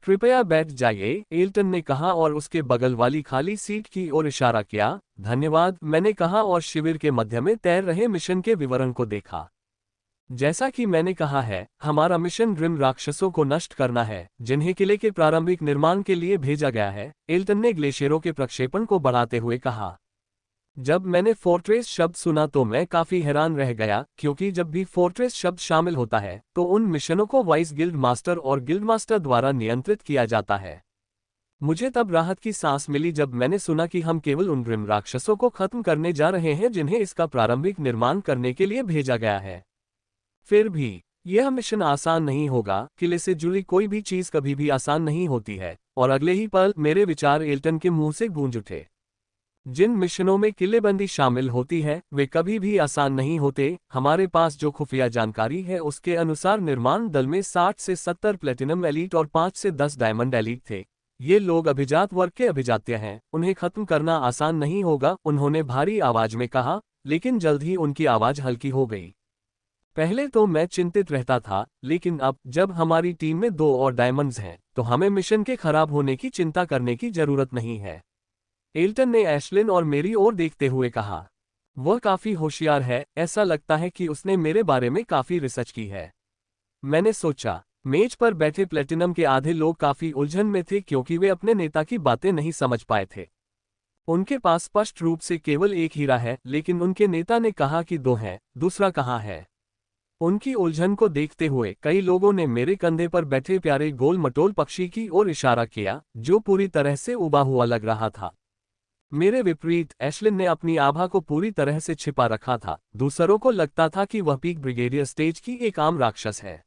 कृपया बैठ जाइए, एल्टन ने कहा और उसके बगल वाली खाली सीट की ओर इशारा किया। धन्यवाद, मैंने कहा और शिविर के मध्य में तैर रहे मिशन के विवरण को देखा। जैसा कि मैंने कहा है, हमारा मिशन ग्रिम राक्षसों को नष्ट करना है, जिन्हें किले के प्रारंभिक निर्माण के लिए भेजा गया है, एल्टन ने ग्लेशियरों के प्रक्षेपण को बढ़ाते हुए कहा। जब मैंने फोर्ट्रेस शब्द सुना तो मैं काफी हैरान रह गया, क्योंकि जब भी फोर्ट्रेस शब्द शामिल होता है तो उन मिशनों को वाइस गिल्ड मास्टर और गिल्ड मास्टर द्वारा नियंत्रित किया जाता है। मुझे तब राहत की सांस मिली जब मैंने सुना कि हम केवल उन ग्रिम राक्षसों को खत्म करने जा रहे हैं जिन्हें इसका प्रारंभिक निर्माण करने के लिए भेजा गया है। फिर भी यह मिशन आसान नहीं होगा। किले से जुड़ी कोई भी चीज कभी भी आसान नहीं होती है, और अगले ही पल मेरे विचार एल्टन के मुंह से गूंज उठे। जिन मिशनों में किलेबंदी शामिल होती है वे कभी भी आसान नहीं होते। हमारे पास जो खुफिया जानकारी है उसके अनुसार निर्माण दल में 60 से 70 प्लेटिनम एलीट और 5 से 10 डायमंड एलीट थे। ये लोग अभिजात वर्ग के अभिजात्य हैं, उन्हें खत्म करना आसान नहीं होगा, उन्होंने भारी आवाज में कहा, लेकिन जल्द ही उनकी आवाज हल्की हो गई। पहले तो मैं चिंतित रहता था, लेकिन अब जब हमारी टीम में 2 और डायमंड्स हैं तो हमें मिशन के खराब होने की चिंता करने की जरूरत नहीं है। एल्टन ने एशलिन और मेरी ओर देखते हुए कहा। वह काफी होशियार है, ऐसा लगता है कि उसने मेरे बारे में काफी रिसर्च की है। मैंने सोचा। मेज पर बैठे प्लेटिनम के आधे लोग काफी उलझन में थे क्योंकि वे अपने नेता की बातें नहीं समझ पाए थे। उनके पास स्पष्ट रूप से केवल एक हीरा है, लेकिन उनके नेता ने कहा कि 2 हैं, दूसरा कहाँ है। उनकी उलझन को देखते हुए कई लोगों ने मेरे कंधे पर बैठे प्यारे गोल मटोल पक्षी की ओर इशारा किया, जो पूरी तरह से उबा हुआ लग रहा था। मेरे विपरीत एशलिन ने अपनी आभा को पूरी तरह से छिपा रखा था। दूसरों को लगता था कि वह पीक ब्रिगेडियर स्टेज की एक आम राक्षस है।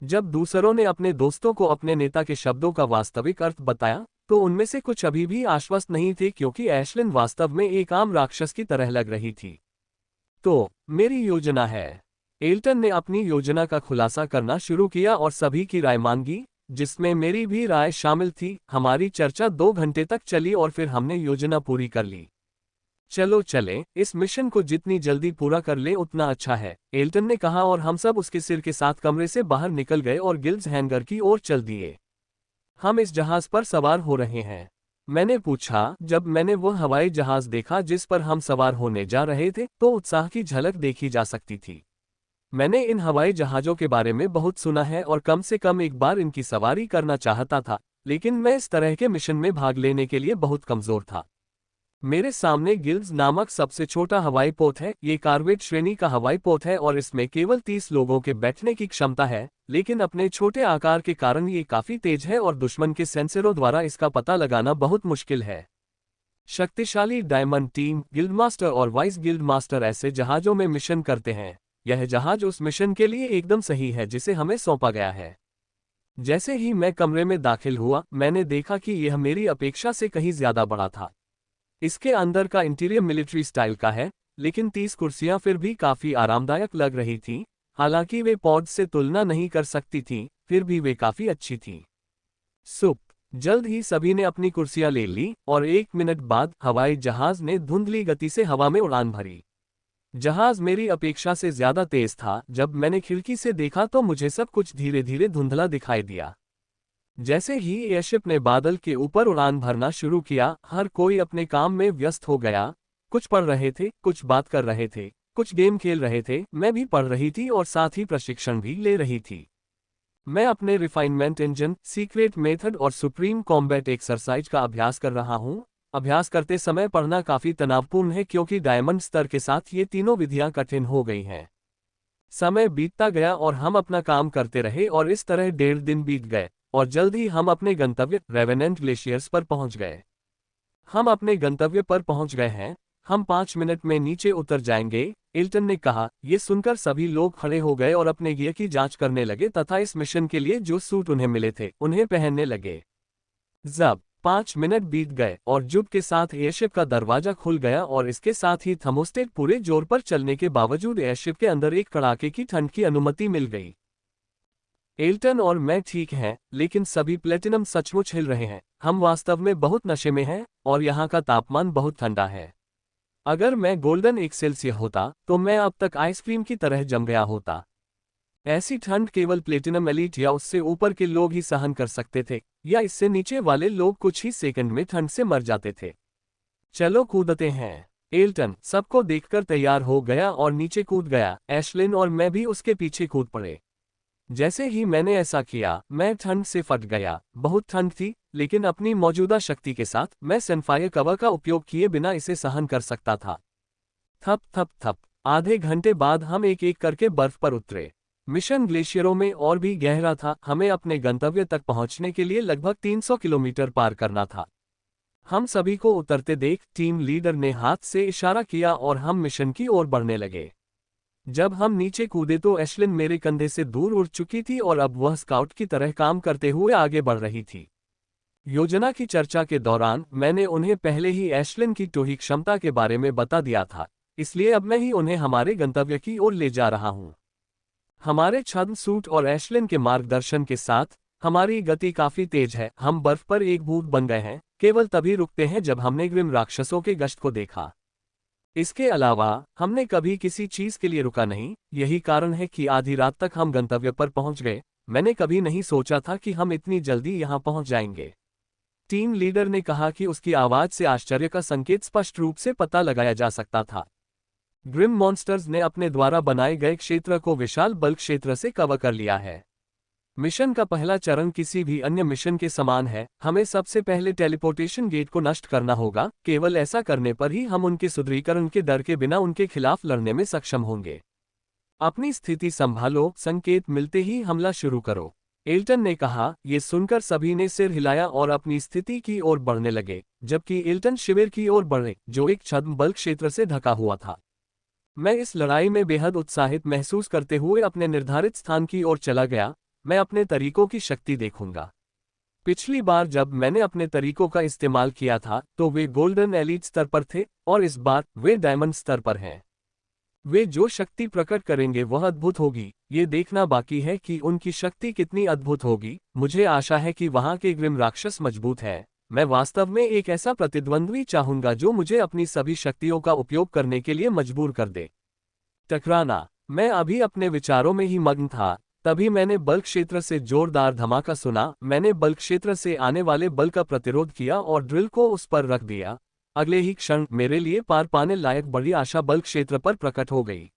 जब दूसरों ने अपने दोस्तों को अपने नेता के शब्दों का वास्तविक अर्थ बताया तो उनमें से कुछ अभी भी आश्वस्त नहीं थे क्योंकि एशलिन वास्तव में एक आम राक्षस की तरह लग रही थी। तो मेरी योजना है। एल्टन ने अपनी योजना का खुलासा करना शुरू किया और सभी की राय मांगी, जिसमें मेरी भी राय शामिल थी। हमारी चर्चा 2 घंटे तक चली और फिर हमने योजना पूरी कर ली। चलो चलें, इस मिशन को जितनी जल्दी पूरा कर लें उतना अच्छा है, एल्टन ने कहा और हम सब उसके सिर के साथ कमरे से बाहर निकल गए और गिल्ड्स हैंगर की ओर चल दिए। हम इस जहाज पर सवार हो रहे हैं, मैंने पूछा। जब मैंने वह हवाई जहाज देखा जिस पर हम सवार होने जा रहे थे तो उत्साह की झलक देखी जा सकती थी। मैंने इन हवाई जहाज़ों के बारे में बहुत सुना है और कम से कम एक बार इनकी सवारी करना चाहता था, लेकिन मैं इस तरह के मिशन में भाग लेने के लिए बहुत कमज़ोर था। मेरे सामने गिल्ड्स नामक सबसे छोटा हवाई पोत है। ये कार्वेट श्रेणी का हवाई पोत है और इसमें केवल 30 लोगों के बैठने की क्षमता है, लेकिन अपने छोटे आकार के कारण ये काफ़ी तेज है और दुश्मन के सेंसरों द्वारा इसका पता लगाना बहुत मुश्किल है। शक्तिशाली डायमंड टीम, गिल्ड मास्टर और वाइस गिल्ड मास्टर ऐसे जहाज़ों में मिशन करते हैं। यह जहाज उस मिशन के लिए एकदम सही है जिसे हमें सौंपा गया है। जैसे ही मैं कमरे में दाखिल हुआ, मैंने देखा कि यह मेरी अपेक्षा से कहीं ज्यादा बड़ा था। इसके अंदर का इंटीरियर मिलिट्री स्टाइल का है, लेकिन 30 कुर्सियां फिर भी काफी आरामदायक लग रही थीं। हालांकि वे पॉड से तुलना नहीं कर सकती थीं, फिर भी वे काफी अच्छी थीं। सुप जल्द ही सभी ने अपनी कुर्सियां ले ली और 1 मिनट बाद हवाई जहाज ने धुंधली गति से हवा में उड़ान भरी। जहाज मेरी अपेक्षा से ज्यादा तेज था। जब मैंने खिड़की से देखा तो मुझे सब कुछ धीरे धीरे धुंधला दिखाई दिया। जैसे ही एयरशिप ने बादल के ऊपर उड़ान भरना शुरू किया, हर कोई अपने काम में व्यस्त हो गया। कुछ पढ़ रहे थे, कुछ बात कर रहे थे, कुछ गेम खेल रहे थे। मैं भी पढ़ रही थी और साथ ही प्रशिक्षण भी ले रही थी। मैं अपने रिफाइनमेंट इंजन, सीक्रेट मेथड और सुप्रीम कॉम्बैट एक्सरसाइज का अभ्यास कर रहा हूँ अभ्यास करते समय पढ़ना काफी तनावपूर्ण है क्योंकि डायमंड स्तर के साथ ये तीनों विधियां कठिन हो गई हैं। समय बीतता गया और हम अपना काम करते रहे और इस तरह 1.5 दिन बीत गए और जल्द ही हम अपने गंतव्य रेवेनेंट ग्लेशियर्स पर पहुंच गए। हम अपने गंतव्य पर पहुंच गए हैं, हम 5 मिनट में नीचे उतर जाएंगे, एल्टन ने कहा। ये सुनकर सभी लोग खड़े हो गए और अपने गियर की जांच करने लगे तथा इस मिशन के लिए जो सूट उन्हें मिले थे उन्हें पहनने लगे। जब 5 मिनट बीत गए और जुब के साथ एयरशिप का दरवाजा खुल गया और इसके साथ ही थर्मोस्टेट पूरे जोर पर चलने के बावजूद एयरशिप के अंदर एक कड़ाके की ठंड की अनुमति मिल गई। एल्टन और मैं ठीक हैं, लेकिन सभी प्लेटिनम सचमुच हिल रहे हैं। हम वास्तव में बहुत नशे में हैं और यहाँ का तापमान बहुत ठंडा है। अगर मैं गोल्डन एक्सेल्सियर होता तो मैं अब तक आइसक्रीम की तरह जम गया होता। ऐसी ठंड केवल प्लेटिनम एलीट या उससे ऊपर के लोग ही सहन कर सकते थे, या इससे नीचे वाले लोग कुछ ही सेकंड में ठंड से मर जाते थे। चलो कूदते हैं। एल्टन सबको देखकर तैयार हो गया और नीचे कूद गया। एशलिन और मैं भी उसके पीछे कूद पड़े। जैसे ही मैंने ऐसा किया, मैं ठंड से फट गया। बहुत ठंड थी, लेकिन अपनी मौजूदा शक्ति के साथ मैं सनफायर कवर का उपयोग किए बिना इसे सहन कर सकता था। थप थप थप। आधे घंटे बाद हम एक एक करके बर्फ पर उतरे। मिशन ग्लेशियरों में और भी गहरा था। हमें अपने गंतव्य तक पहुंचने के लिए लगभग 300 किलोमीटर पार करना था। हम सभी को उतरते देख टीम लीडर ने हाथ से इशारा किया और हम मिशन की ओर बढ़ने लगे। जब हम नीचे कूदे तो एशलिन मेरे कंधे से दूर उड़ चुकी थी और अब वह स्काउट की तरह काम करते हुए आगे बढ़ रही थी। योजना की चर्चा के दौरान मैंने उन्हें पहले ही एशलिन की टोही क्षमता के बारे में बता दिया था, इसलिए अब मैं ही उन्हें हमारे गंतव्य की ओर ले जा रहा हूं। हमारे छद्म सूट और एशलिन के मार्गदर्शन के साथ हमारी गति काफी तेज है। हम बर्फ पर एक भूत बन गए हैं, केवल तभी रुकते हैं जब हमने ग्रिम राक्षसों के गश्त को देखा। इसके अलावा हमने कभी किसी चीज के लिए रुका नहीं। यही कारण है कि आधी रात तक हम गंतव्य पर पहुंच गए। मैंने कभी नहीं सोचा था कि हम इतनी जल्दी यहां पहुंच जाएंगे। टीम लीडर ने कहा कि उसकी आवाज से आश्चर्य का संकेत स्पष्ट रूप से पता लगाया जा सकता था। ग्रिम मॉन्स्टर्स ने अपने द्वारा बनाए गए क्षेत्र को विशाल बल्क क्षेत्र से कवर कर लिया है। मिशन का पहला चरण किसी भी अन्य मिशन के समान है। हमें सबसे पहले टेलीपोर्टेशन गेट को नष्ट करना होगा। केवल ऐसा करने पर ही हम उनके सुदृढ़ीकरण के डर के बिना उनके खिलाफ लड़ने में सक्षम होंगे। अपनी स्थिति संभालो, संकेत मिलते ही हमला शुरू करो, एल्टन ने कहा। ये सुनकर सभी ने सिर हिलाया और अपनी स्थिति की ओर बढ़ने लगे, जबकि एल्टन शिविर की ओर बढ़े जो एक छद्म बल्क क्षेत्र से ढका हुआ था। मैं इस लड़ाई में बेहद उत्साहित महसूस करते हुए अपने निर्धारित स्थान की ओर चला गया। मैं अपने तरीकों की शक्ति देखूंगा। पिछली बार जब मैंने अपने तरीकों का इस्तेमाल किया था तो वे गोल्डन एलीट स्तर पर थे और इस बार वे डायमंड स्तर पर हैं। वे जो शक्ति प्रकट करेंगे वह अद्भुत होगी। ये देखना बाकी है कि उनकी शक्ति कितनी अद्भुत होगी। मुझे आशा है कि वहां के ग्रिम राक्षस मजबूत है। मैं वास्तव में एक ऐसा प्रतिद्वंद्वी चाहूंगा जो मुझे अपनी सभी शक्तियों का उपयोग करने के लिए मजबूर कर दे। टकराना। मैं अभी अपने विचारों में ही मग्न था, तभी मैंने बल्क क्षेत्र से जोरदार धमाका सुना। मैंने बल्क क्षेत्र से आने वाले बल का प्रतिरोध किया और ड्रिल को उस पर रख दिया। अगले ही क्षण मेरे लिए पार पाने लायक बड़ी आशा बल्क क्षेत्र पर प्रकट हो गई।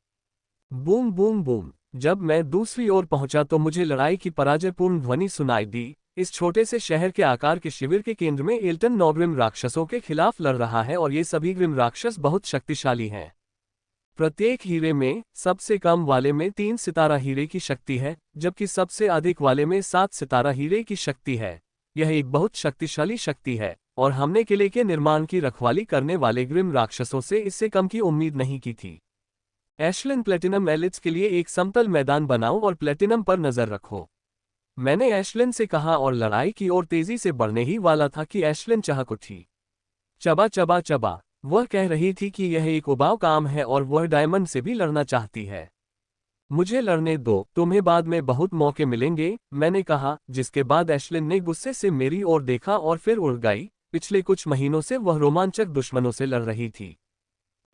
Boom boom boom. जब मैं दूसरी ओर पहुंचा तो मुझे लड़ाई की पराजयपूर्ण ध्वनि सुनाई दी। इस छोटे से शहर के आकार के शिविर के केंद्र में एल्टन 9 ग्रिम राक्षसों के खिलाफ लड़ रहा है और ये सभी ग्रिम राक्षस बहुत शक्तिशाली हैं। प्रत्येक हीरे में सबसे कम वाले में 3 सितारा हीरे की शक्ति है, जबकि सबसे अधिक वाले में 7 सितारा हीरे की शक्ति है। यह एक बहुत शक्तिशाली शक्ति है और हमने किले के निर्माण की रखवाली करने वाले ग्रिम राक्षसों से इससे कम की उम्मीद नहीं की थी। एशलिन, प्लेटिनम एलिट्स के लिए एक समतल मैदान बनाओ और प्लेटिनम पर नजर रखो, मैंने एशलिन से कहा और लड़ाई की ओर तेजी से बढ़ने ही वाला था कि एशलिन चहक उठी। चबा चबा चबा। वह कह रही थी कि यह एक उबाऊ काम है और वह डायमंड से भी लड़ना चाहती है। मुझे लड़ने दो, तुम्हें बाद में बहुत मौके मिलेंगे, मैंने कहा, जिसके बाद एशलिन ने गुस्से से मेरी ओर देखा और फिर उड़ गई। पिछले कुछ महीनों से वह रोमांचक दुश्मनों से लड़ रही थी।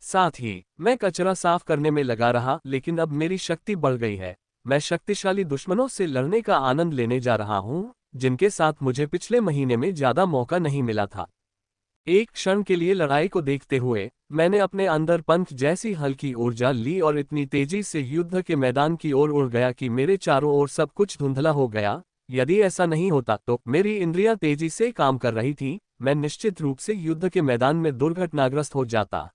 साथ ही मैं कचरा साफ करने में लगा रहा, लेकिन अब मेरी शक्ति बढ़ गई है। मैं शक्तिशाली दुश्मनों से लड़ने का आनंद लेने जा रहा हूं, जिनके साथ मुझे पिछले महीने में ज्यादा मौका नहीं मिला था। एक क्षण के लिए लड़ाई को देखते हुए मैंने अपने अंदर पंख जैसी हल्की ऊर्जा ली और इतनी तेजी से युद्ध के मैदान की ओर उड़ गया कि मेरे चारों ओर सब कुछ धुंधला हो गया। यदि ऐसा नहीं होता तो मेरी इंद्रियां तेजी से काम कर रही थी, मैं निश्चित रूप से युद्ध के मैदान में दुर्घटनाग्रस्त हो जाता।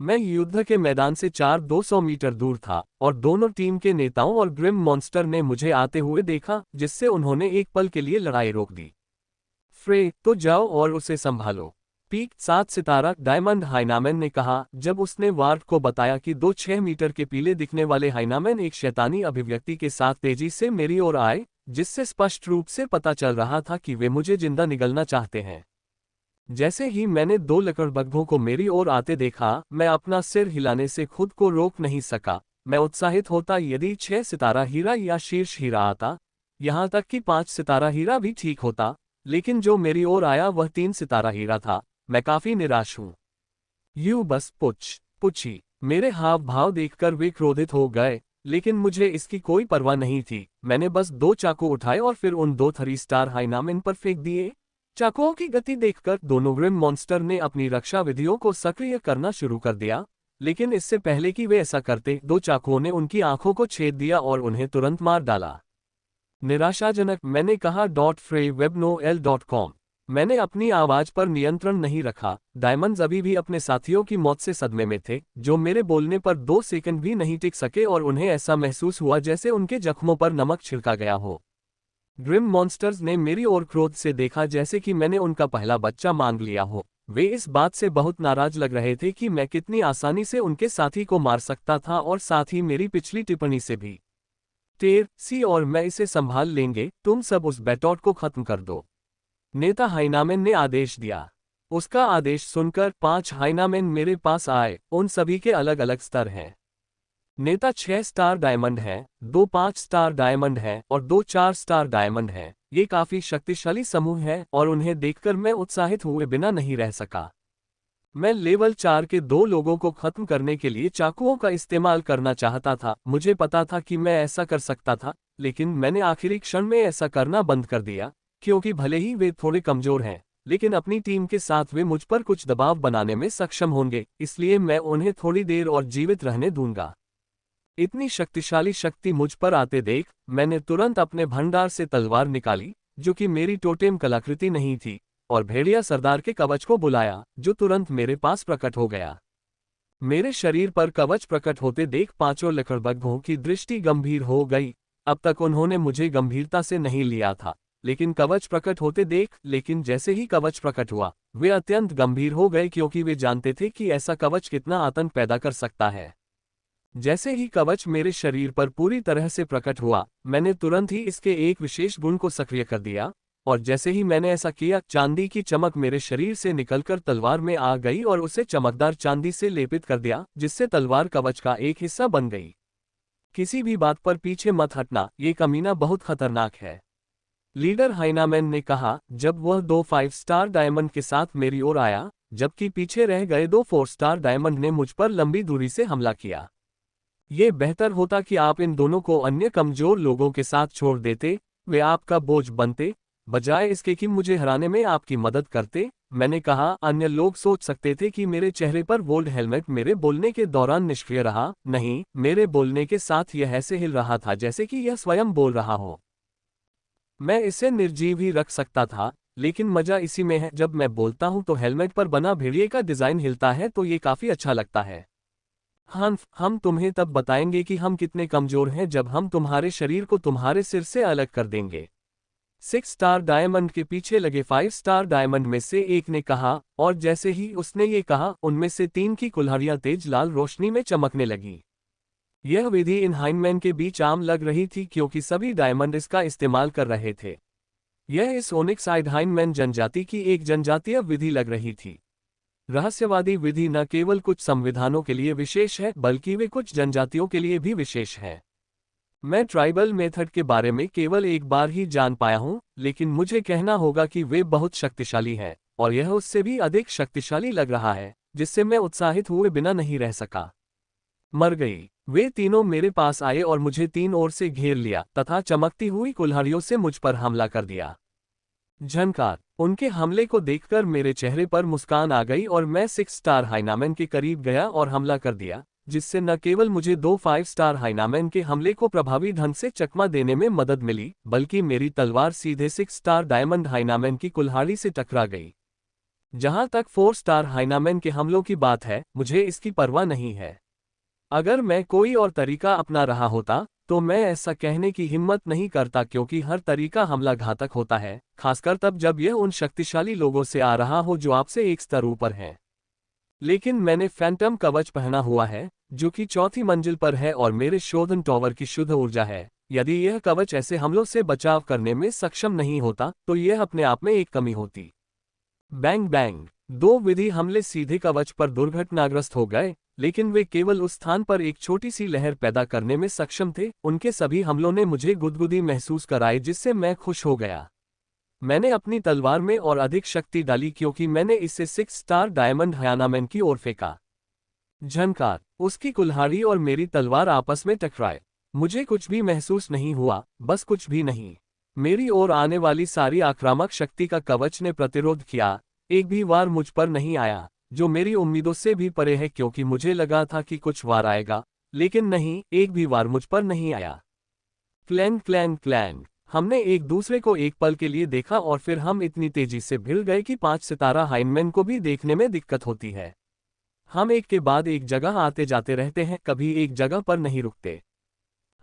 मैं युद्ध के मैदान से 400-200 मीटर दूर था और दोनों टीम के नेताओं और ग्रिम मॉन्स्टर ने मुझे आते हुए देखा, जिससे उन्होंने एक पल के लिए लड़ाई रोक दी। फ्रे, तो जाओ और उसे संभालो। पीक 7 सितारा डायमंड हाइनामैन ने कहा जब उसने वार्ड को बताया कि 2-6 मीटर के पीले दिखने वाले हाइनामैन एक शैतानी अभिव्यक्ति के साथ तेजी से मेरी ओर आए, जिससे स्पष्ट रूप से पता चल रहा था कि वे मुझे जिंदा निगलना चाहते हैं। जैसे ही मैंने 2 लकड़बग्घों को मेरी ओर आते देखा, मैं अपना सिर हिलाने से खुद को रोक नहीं सका। मैं उत्साहित होता यदि 6 सितारा हीरा या शीर्ष हीरा आता, यहाँ तक कि 5 सितारा हीरा भी ठीक होता, लेकिन जो मेरी ओर आया वह 3 सितारा हीरा था। मैं काफी निराश हूँ। यूं बस पुछी। मेरे हाव भाव देखकर वे क्रोधित हो गए, लेकिन मुझे इसकी कोई परवाह नहीं थी। मैंने बस 2 चाकू उठाए और फिर उन 2 3 स्टार हाइनामैन पर फेंक दिए। चाकुओं की गति देखकर दोनों ग्रिम मॉन्स्टर ने अपनी रक्षा विधियों को सक्रिय करना शुरू कर दिया, लेकिन इससे पहले कि वे ऐसा करते, 2 चाकुओं ने उनकी आंखों को छेद दिया और उन्हें तुरंत मार डाला। निराशाजनक, मैंने कहा .freewebnoel.com। मैंने अपनी आवाज पर नियंत्रण नहीं रखा। डायमंड्स अभी भी अपने साथियों की मौत से सदमे में थे, जो मेरे बोलने पर 2 सेकंड भी नहीं टिक सके और उन्हें ऐसा महसूस हुआ जैसे उनके जख्मों पर नमक छिड़का गया हो। ग्रिम मॉन्स्टर्स ने मेरी ओर क्रोध से देखा जैसे कि मैंने उनका पहला बच्चा मांग लिया हो। वे इस बात से बहुत नाराज लग रहे थे कि मैं कितनी आसानी से उनके साथी को मार सकता था और साथ ही मेरी पिछली टिप्पणी से भी। सी और मैं इसे संभाल लेंगे, तुम सब उस बैटॉट को खत्म कर दो। नेता हाइनामैन ने आदेश दिया। उसका आदेश सुनकर 5 हाइनामैन मेरे पास आए। उन सभी के अलग अलग स्तर हैं। नेता 6 स्टार डायमंड हैं, 2 5 स्टार डायमंड हैं और 2 4 स्टार डायमंड हैं। ये काफी शक्तिशाली समूह है और उन्हें देखकर मैं उत्साहित हुए बिना नहीं रह सका। मैं लेवल 4 के 2 लोगों को खत्म करने के लिए चाकुओं का इस्तेमाल करना चाहता था। मुझे पता था कि मैं ऐसा कर सकता था, लेकिन मैंने आखिरी क्षण में ऐसा करना बंद कर दिया, क्योंकि भले ही वे थोड़े कमजोर हैं, लेकिन अपनी टीम के साथ वे मुझ पर कुछ दबाव बनाने में सक्षम होंगे, इसलिए मैं उन्हें थोड़ी देर और जीवित रहने दूंगा। इतनी शक्तिशाली शक्ति मुझ पर आते देख, मैंने तुरंत अपने भंडार से तलवार निकाली, जो कि मेरी टोटेम कलाकृति नहीं थी, और भेड़िया सरदार के कवच को बुलाया, जो तुरंत मेरे पास प्रकट हो गया। मेरे शरीर पर कवच प्रकट होते देख 5 लकड़बग्घों की दृष्टि गंभीर हो गई। अब तक उन्होंने मुझे गंभीरता से नहीं लिया था, लेकिन कवच प्रकट होते देख, लेकिन जैसे ही कवच प्रकट हुआ, वे अत्यंत गंभीर हो गए, क्योंकि वे जानते थे कि ऐसा कवच कितना आतंक पैदा कर सकता है। जैसे ही कवच मेरे शरीर पर पूरी तरह से प्रकट हुआ, मैंने तुरंत ही इसके एक विशेष गुण को सक्रिय कर दिया, और जैसे ही मैंने ऐसा किया, चांदी की चमक मेरे शरीर से निकलकर तलवार में आ गई और उसे चमकदार चांदी से लेपित कर दिया, जिससे तलवार कवच का एक हिस्सा बन गई। किसी भी बात पर पीछे मत हटना, ये कमीना बहुत खतरनाक है, लीडर हाइनामैन ने कहा जब वह 2 5 स्टार डायमंड के साथ मेरी ओर आया, जबकि पीछे रह गए 2 4 स्टार डायमंड ने मुझ पर लंबी दूरी से हमला किया। ये बेहतर होता कि आप इन दोनों को अन्य कमजोर लोगों के साथ छोड़ देते, वे आपका बोझ बनते, बजाय इसके कि मुझे हराने में आपकी मदद करते। मैंने कहा, अन्य लोग सोच सकते थे कि मेरे चेहरे पर वोल्ड हेलमेट मेरे बोलने के दौरान निष्क्रिय रहा। नहीं, मेरे बोलने के साथ यह ऐसे हिल रहा था जैसे कि यह स्वयं बोल रहा हो। मैं इसे निर्जीव ही रख सकता था, लेकिन मजा इसी में है, जब मैं बोलता हूं तो हेलमेट पर बना भेड़िए का डिजाइन हिलता है, तो ये काफी अच्छा लगता है। हम तुम्हें तब बताएंगे कि हम कितने कमजोर हैं जब हम तुम्हारे शरीर को तुम्हारे सिर से अलग कर देंगे। 6 स्टार डायमंड के पीछे लगे 5 स्टार डायमंड में से एक ने कहा, और जैसे ही उसने ये कहा, उनमें से 3 की कुल्हाड़ियां तेज लाल रोशनी में चमकने लगी। यह विधि इन हाइनमैन के बीच आम लग रही थी, क्योंकि सभी डायमंड इसका इस्तेमाल कर रहे थे। यह इस ओनिक्साइड हाइनमैन जनजाति की एक जनजातीय विधि लग रही थी। रहस्यवादी विधि न केवल कुछ संविधानों के लिए विशेष है, बल्कि वे कुछ जनजातियों के लिए भी विशेष है। मैं ट्राइबल मेथड के बारे में केवल एक बार ही जान पाया हूं, लेकिन मुझे कहना होगा कि वे बहुत शक्तिशाली हैं, और यह उससे भी अधिक शक्तिशाली लग रहा है, जिससे मैं उत्साहित हुए बिना नहीं रह सका। मर गई। वे तीनों मेरे पास आए और मुझे 3 ओर से घेर लिया तथा चमकती हुई कुल्हाड़ियों से मुझ पर हमला कर दिया। झनकार। उनके हमले को देखकर मेरे चेहरे पर मुस्कान आ गई और मैं 6 स्टार हाइनामैन के करीब गया और हमला कर दिया, जिससे न केवल मुझे 2 5 स्टार हाइनामैन के हमले को प्रभावी ढंग से चकमा देने में मदद मिली, बल्कि मेरी तलवार सीधे 6 स्टार डायमंड हाइनामैन की कुल्हाड़ी से टकरा गई, जहां तक 4 स्टार हाइनामैन के हमलों की बात है, मुझे इसकी परवाह नहीं है। अगर मैं कोई और तरीका अपना रहा होता, तो मैं ऐसा कहने की हिम्मत नहीं करता क्योंकि हर तरीका हमला घातक होता है, खासकर तब जब यह उन शक्तिशाली लोगों से आ रहा हो जो आपसे एक स्तर ऊपर हैं। लेकिन मैंने फैंटम कवच पहना हुआ है, जो कि चौथी मंजिल पर है और मेरे शोधन टॉवर की शुद्ध ऊर्जा है। यदि यह कवच ऐसे हमलों से बचाव करने में सक्षम नहीं होता, तो यह अपने आप में एक कमी होती। Bang bang. 2 विधि हमले सीधे कवच पर दुर्घटनाग्रस्त हो गए, लेकिन वे केवल उस स्थान पर एक छोटी सी लहर पैदा करने में सक्षम थे। उनके सभी हमलों ने मुझे गुदगुदी महसूस कराई, जिससे मैं खुश हो गया। मैंने अपनी तलवार में और अधिक शक्ति डाली क्योंकि मैंने इसे 6 स्टार डायमंड हायनामैन की ओर फेंका। झनकार। उसकी कुल्हाड़ी और मेरी तलवार आपस में टकराए। मुझे कुछ भी महसूस नहीं हुआ, बस कुछ भी नहीं। मेरी ओर आने वाली सारी आक्रामक शक्ति का कवच ने प्रतिरोध किया। एक भी वार मुझ पर नहीं आया, जो मेरी उम्मीदों से भी परे है क्योंकि मुझे लगा था कि कुछ वार आएगा, लेकिन नहीं, एक भी वार मुझ पर नहीं आया। Clang clang clang. हमने एक दूसरे को एक पल के लिए देखा और फिर हम इतनी तेजी से भिड़ गए कि 5 सितारा हाइनमैन को भी देखने में दिक्कत होती है। हम एक के बाद एक जगह आते जाते रहते हैं, कभी एक जगह पर नहीं रुकते।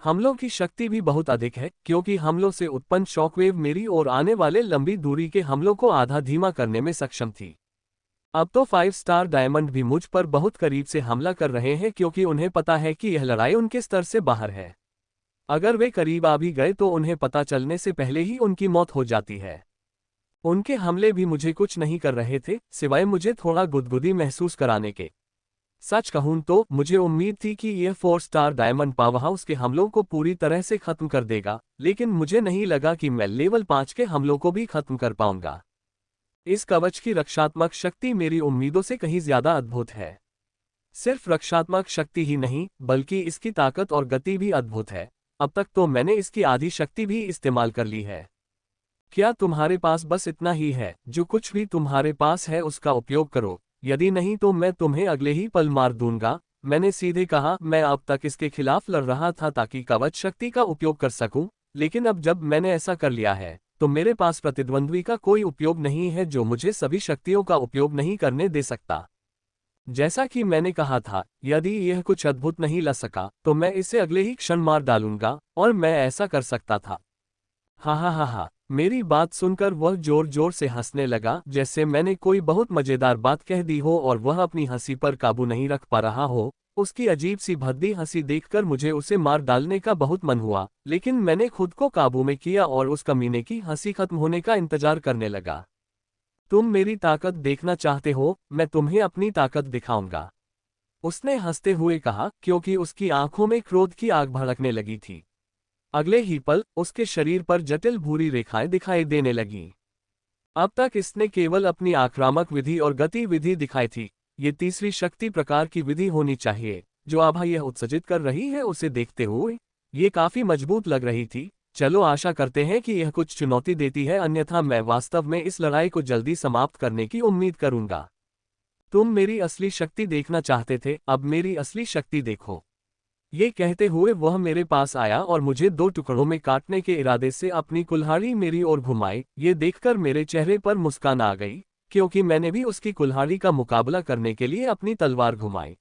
हमलों की शक्ति भी बहुत अधिक है, क्योंकि हमलों से उत्पन्न शॉकवेव मेरी ओर आने वाले लंबी दूरी के हमलों को आधा धीमा करने में सक्षम थी। अब तो 5 स्टार डायमंड भी मुझ पर बहुत करीब से हमला कर रहे हैं क्योंकि उन्हें पता है कि यह लड़ाई उनके स्तर से बाहर है। अगर वे करीब आ भी गए तो उन्हें पता चलने से पहले ही उनकी मौत हो जाती है। उनके हमले भी मुझे कुछ नहीं कर रहे थे, सिवाय मुझे थोड़ा गुदगुदी महसूस कराने के। सच कहूं तो मुझे उम्मीद थी कि यह 4 स्टार डायमंड पावरहाउस के हमलों को पूरी तरह से खत्म कर देगा, लेकिन मुझे नहीं लगा कि मैं लेवल 5 के हमलों को भी खत्म कर पाऊंगा। इस कवच की रक्षात्मक शक्ति मेरी उम्मीदों से कहीं ज्यादा अद्भुत है। सिर्फ रक्षात्मक शक्ति ही नहीं, बल्कि इसकी ताकत और गति भी अद्भुत है। अब तक तो मैंने इसकी आधी शक्ति भी इस्तेमाल कर ली है। क्या तुम्हारे पास बस इतना ही है? जो कुछ भी तुम्हारे पास है उसका उपयोग करो, यदि नहीं तो मैं तुम्हें अगले ही पल मार दूंगा। मैंने सीधे कहा। मैं अब तक इसके खिलाफ लड़ रहा था ताकि कवच शक्ति का उपयोग कर सकूं, लेकिन अब जब मैंने ऐसा कर लिया है, तो मेरे पास प्रतिद्वंद्वी का कोई उपयोग नहीं है जो मुझे सभी शक्तियों का उपयोग नहीं करने दे सकता। जैसा कि मैंने कहा था, यदि यह कुछ अद्भुत नहीं ला सका, तो मैं इसे अगले ही क्षण मार डालूंगा, और मैं ऐसा कर सकता था। हा हा हा हा। मेरी बात सुनकर वह जोर जोर से हंसने लगा, जैसे मैंने कोई बहुत मजेदार बात कह दी हो और वह अपनी हंसी पर काबू नहीं रख पा रहा हो। उसकी अजीब सी भद्दी हंसी देखकर मुझे उसे मार डालने का बहुत मन हुआ, लेकिन मैंने खुद को काबू में किया और उस कमीने की हंसी खत्म होने का इंतजार करने लगा। तुम मेरी ताकत देखना चाहते हो? मैं तुम्हें अपनी ताकत दिखाऊंगा, उसने हंसते हुए कहा, क्योंकि उसकी आंखों में क्रोध की आग भड़कने लगी थी। अगले ही पल उसके शरीर पर जटिल भूरी रेखाएं दिखाई देने लगीं। अब तक इसने केवल अपनी आक्रामक विधि और गतिविधि दिखाई थी। ये तीसरी शक्ति प्रकार की विधि होनी चाहिए, जो आभा यह उत्सर्जित कर रही है। उसे देखते हुए ये काफी मजबूत लग रही थी। चलो आशा करते हैं कि यह कुछ चुनौती देती है, अन्यथा मैं वास्तव में इस लड़ाई को जल्दी समाप्त करने की उम्मीद करूंगा। तुम मेरी असली शक्ति देखना चाहते थे, अब मेरी असली शक्ति देखो। ये कहते हुए वह मेरे पास आया और मुझे 2 टुकड़ों में काटने के इरादे से अपनी कुल्हाड़ी मेरी ओर घुमाई। ये देखकर मेरे चेहरे पर मुस्कान आ गई, क्योंकि मैंने भी उसकी कुल्हाड़ी का मुकाबला करने के लिए अपनी तलवार घुमाई।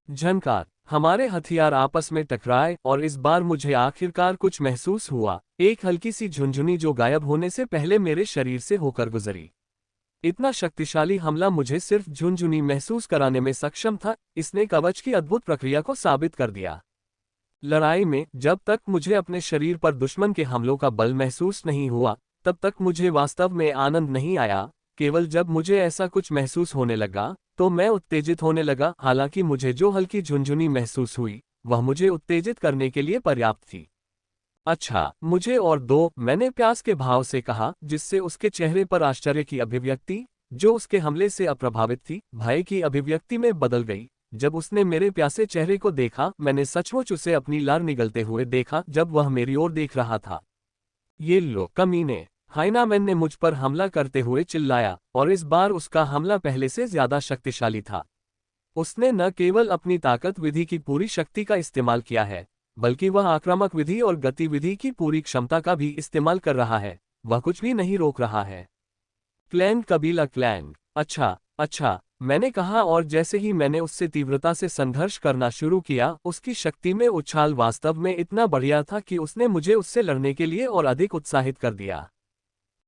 झनकार। हमारे हथियार आपस में टकराए और इस बार मुझे आखिरकार कुछ महसूस हुआ, एक हल्की सी झुनझुनी जो गायब होने से पहले मेरे शरीर से होकर गुजरी। इतना शक्तिशाली हमला मुझे सिर्फ झुनझुनी महसूस कराने में सक्षम था। इसने कवच की अद्भुत प्रक्रिया को साबित कर दिया। लड़ाई में जब तक मुझे अपने शरीर पर दुश्मन के हमलों का बल महसूस नहीं हुआ, तब तक मुझे वास्तव में आनंद नहीं आया। केवल जब मुझे ऐसा कुछ महसूस होने लगा, तो मैं उत्तेजित होने लगा। हालांकि मुझे जो हल्की झुनझुनी महसूस हुई, वह मुझे उत्तेजित करने के लिए पर्याप्त थी। अच्छा, मुझे और दो, मैंने प्यास के भाव से कहा, जिससे उसके चेहरे पर आश्चर्य की अभिव्यक्ति, जो उसके हमले से अप्रभावित थी, भय की अभिव्यक्ति में बदल गई। जब उसने मेरे प्यासे चेहरे को देखा, मैंने सचमुच उसे अपनी लार निगलते हुए देखा जब वह मेरी ओर देख रहा था। ये लो कमीने, हाइनामैन ने मुझ पर हमला करते हुए चिल्लाया, और इस बार उसका हमला पहले से ज्यादा शक्तिशाली था। उसने न केवल अपनी ताकत विधि की पूरी शक्ति का इस्तेमाल किया है, बल्कि वह आक्रामक विधि और गतिविधि की पूरी क्षमता का भी इस्तेमाल कर रहा है। वह कुछ भी नहीं रोक रहा है। क्लैंग कबीला क्लैंग। अच्छा अच्छा, मैंने कहा, और जैसे ही मैंने उससे तीव्रता से संघर्ष करना शुरू किया, उसकी शक्ति में उछाल वास्तव में इतना बढ़िया था कि उसने मुझे उससे लड़ने के लिए और अधिक उत्साहित कर दिया।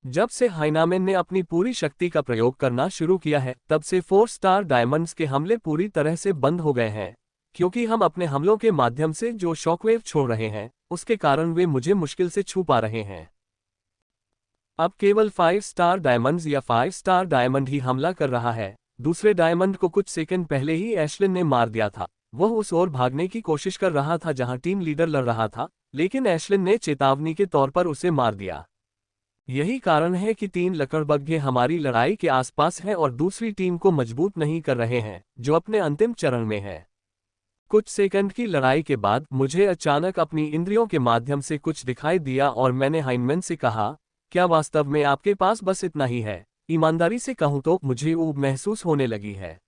जब से हाइनामेन ने अपनी पूरी शक्ति का प्रयोग करना शुरू किया है, तब से 4 स्टार डायमंड्स के हमले पूरी तरह से बंद हो गए हैं, क्योंकि हम अपने हमलों के माध्यम से जो शॉकवेव छोड़ रहे हैं, उसके कारण वे मुझे मुश्किल से छू पा रहे हैं। अब केवल 5 स्टार डायमंड्स या 5 स्टार डायमंड ही हमला कर रहा है। दूसरे डायमंड को कुछ सेकंड पहले ही एशलिन ने मार दिया था। वह उस ओर भागने की कोशिश कर रहा था जहां टीम लीडर लड़ रहा था, लेकिन एशलिन ने चेतावनी के तौर पर उसे मार दिया। यही कारण है कि 3 लकड़बग्घे हमारी लड़ाई के आसपास हैं और दूसरी टीम को मजबूत नहीं कर रहे हैं, जो अपने अंतिम चरण में है। कुछ सेकंड की लड़ाई के बाद मुझे अचानक अपनी इंद्रियों के माध्यम से कुछ दिखाई दिया और मैंने हाइनमैन से कहा, क्या वास्तव में आपके पास बस इतना ही है? ईमानदारी से कहूं तो मुझे ऊब महसूस होने लगी है,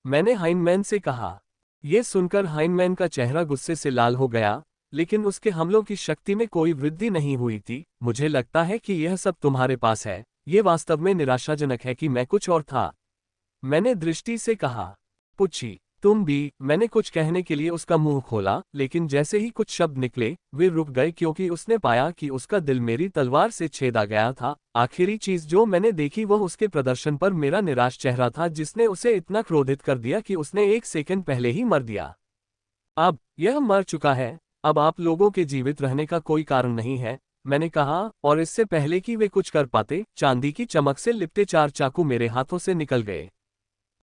मैंने हाइनमैन से कहा। यह सुनकर हाइनमैन का चेहरा गुस्से से लाल हो गया, लेकिन उसके हमलों की शक्ति में कोई वृद्धि नहीं हुई थी। मुझे लगता है कि यह सब तुम्हारे पास है। यह वास्तव में निराशाजनक है कि मैं कुछ और था, मैंने दृष्टि से कहा। पुच्छी, तुम भी? मैंने कुछ कहने के लिए उसका मुंह खोला, लेकिन जैसे ही कुछ शब्द निकले, वे रुक गए क्योंकि उसने पाया कि उसका दिल मेरी तलवार से छेदा गया था। आखिरी चीज जो मैंने देखी वह उसके प्रदर्शन पर मेरा निराश चेहरा था, जिसने उसे इतना क्रोधित कर दिया कि उसने 1 सेकंड पहले ही मर दिया। अब यह मर चुका है। अब आप लोगों के जीवित रहने का कोई कारण नहीं है, मैंने कहा, और इससे पहले कि वे कुछ कर पाते, चांदी की चमक से लिपटे 4 चाकू मेरे हाथों से निकल गए।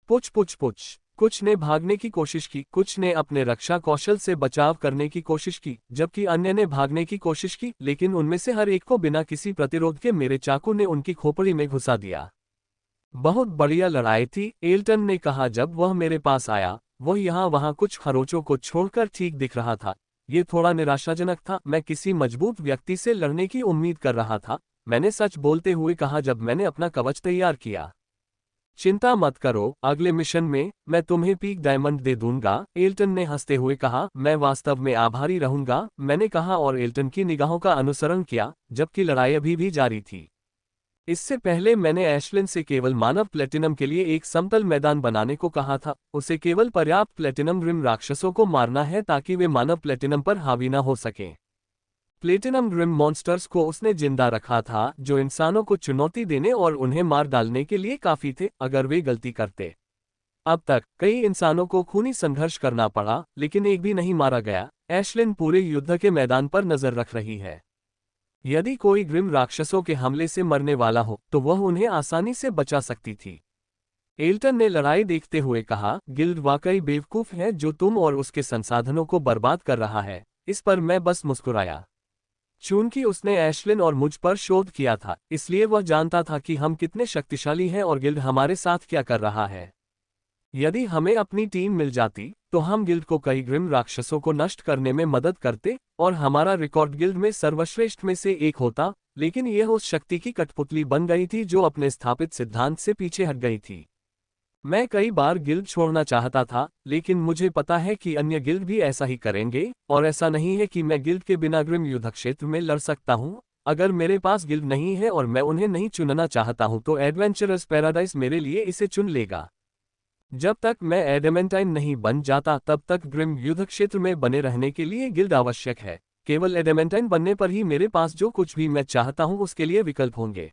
पुछ पुछ पुछ। कुछ ने भागने की कोशिश की, कुछ ने अपने रक्षा कौशल से बचाव करने की कोशिश की, जबकि अन्य ने भागने की कोशिश की, लेकिन उनमें से हर एक को बिना किसी प्रतिरोध के मेरे चाकू ने उनकी खोपड़ी में घुसा दिया। बहुत बढ़िया लड़ाई थी, एल्टन ने कहा जब वह मेरे पास आया। वह यहाँ वहाँ कुछ खरोचों को छोड़कर ठीक दिख रहा था। ये थोड़ा निराशाजनक था। मैं किसी मजबूत व्यक्ति से लड़ने की उम्मीद कर रहा था, मैंने सच बोलते हुए कहा जब मैंने अपना कवच तैयार किया। चिंता मत करो, अगले मिशन में मैं तुम्हें पीक डायमंड दे दूंगा, एल्टन ने हंसते हुए कहा। मैं वास्तव में आभारी रहूंगा, मैंने कहा और एल्टन की निगाहों का अनुसरण किया, जबकि लड़ाई अभी भी जारी थी। इससे पहले मैंने एशलिन से केवल मानव प्लेटिनम के लिए एक समतल मैदान बनाने को कहा था। उसे केवल पर्याप्त प्लेटिनम ग्रिम राक्षसों को मारना है ताकि वे मानव प्लेटिनम पर हावी न हो सकें। प्लेटिनम ग्रिम मॉन्स्टर्स को उसने जिंदा रखा था, जो इंसानों को चुनौती देने और उन्हें मार डालने के लिए काफी थे अगर वे गलती करते। अब तक कई इंसानों को खूनी संघर्ष करना पड़ा, लेकिन एक भी नहीं मारा गया। एशलिन पूरे युद्ध के मैदान पर नजर रख रही है। यदि कोई ग्रिम राक्षसों के हमले से मरने वाला हो तो वह उन्हें आसानी से बचा सकती थी। एल्टन ने लड़ाई देखते हुए कहा, गिल्ड वाकई बेवकूफ है जो तुम और उसके संसाधनों को बर्बाद कर रहा है। इस पर मैं बस मुस्कुराया। चूंकि उसने एशलिन और मुझ पर शोध किया था, इसलिए वह जानता था कि हम कितने शक्तिशाली हैं और गिल्ड हमारे साथ क्या कर रहा है। यदि हमें अपनी टीम मिल जाती तो हम गिल्ड को कई ग्रिम राक्षसों को नष्ट करने में मदद करते और हमारा रिकॉर्ड गिल्ड में सर्वश्रेष्ठ में से एक होता, लेकिन यह उस शक्ति की कठपुतली बन गई थी जो अपने स्थापित सिद्धांत से पीछे हट गई थी। मैं कई बार गिल्ड छोड़ना चाहता था, लेकिन मुझे पता है कि अन्य गिल्ड भी ऐसा ही करेंगे, और ऐसा नहीं है कि मैं गिल्ड के बिना ग्रिम युद्ध क्षेत्र में लड़ सकता हूं। अगर मेरे पास गिल्ड नहीं है और मैं उन्हें नहीं चुनना चाहता हूं तो एडवेंचरस पैराडाइज मेरे लिए इसे चुन लेगा। जब तक मैं एडेमेंटाइन नहीं बन जाता तब तक ग्रिम युद्ध क्षेत्र में बने रहने के लिए गिल्ड आवश्यक है। केवल एडेमेंटाइन बनने पर ही मेरे पास जो कुछ भी मैं चाहता हूं उसके लिए विकल्प होंगे।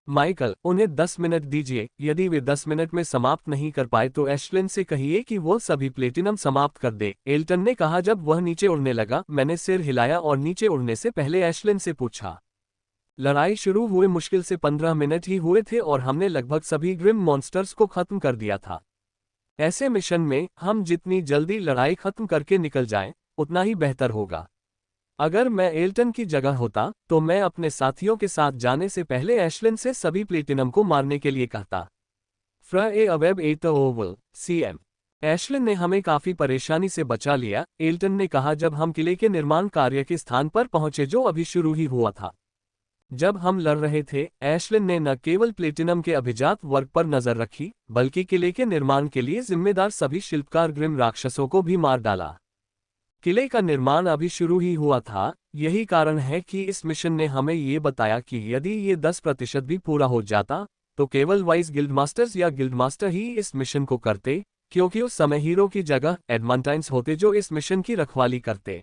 माइकल, उन्हें 10 मिनट दीजिए। यदि वे 10 मिनट में समाप्त नहीं कर पाए तो एशलिन से कहिए कि वो सभी प्लेटिनम समाप्त कर दे, एल्टन ने कहा जब वह नीचे उड़ने लगा। मैंने सिर हिलाया और नीचे उड़ने से पहले एशलिन से पूछा। लड़ाई शुरू हुए मुश्किल से 15 मिनट ही हुए थे और हमने लगभग सभी ग्रिम मॉन्स्टर्स को खत्म कर दिया था। ऐसे मिशन में हम जितनी जल्दी लड़ाई खत्म करके निकल जाएं, उतना ही बेहतर होगा। अगर मैं एल्टन की जगह होता तो मैं अपने साथियों के साथ जाने से पहले एशलिन से सभी प्लेटिनम को मारने के लिए कहता। फ्र अवेब एट ओवल सीएम। एशलिन ने हमें काफी परेशानी से बचा लिया, एल्टन ने कहा जब हम किले के निर्माण कार्य के स्थान पर पहुंचे जो अभी शुरू ही हुआ था। जब हम लड़ रहे थे, एशलिन ने न केवल प्लेटिनम के अभिजात वर्ग पर नजर रखी, बल्कि किले के निर्माण के लिए जिम्मेदार सभी शिल्पकार ग्रिम राक्षसों को भी मार डाला। किले का निर्माण अभी शुरू ही हुआ था। यही कारण है कि इस मिशन ने हमें ये बताया कि यदि ये 10% भी पूरा हो जाता तो केवल वाइस गिल्डमास्टर्स या गिल्डमास्टर ही इस मिशन को करते, क्योंकि उस समय हीरो की जगह एडमंटाइन्स होते जो इस मिशन की रखवाली करते।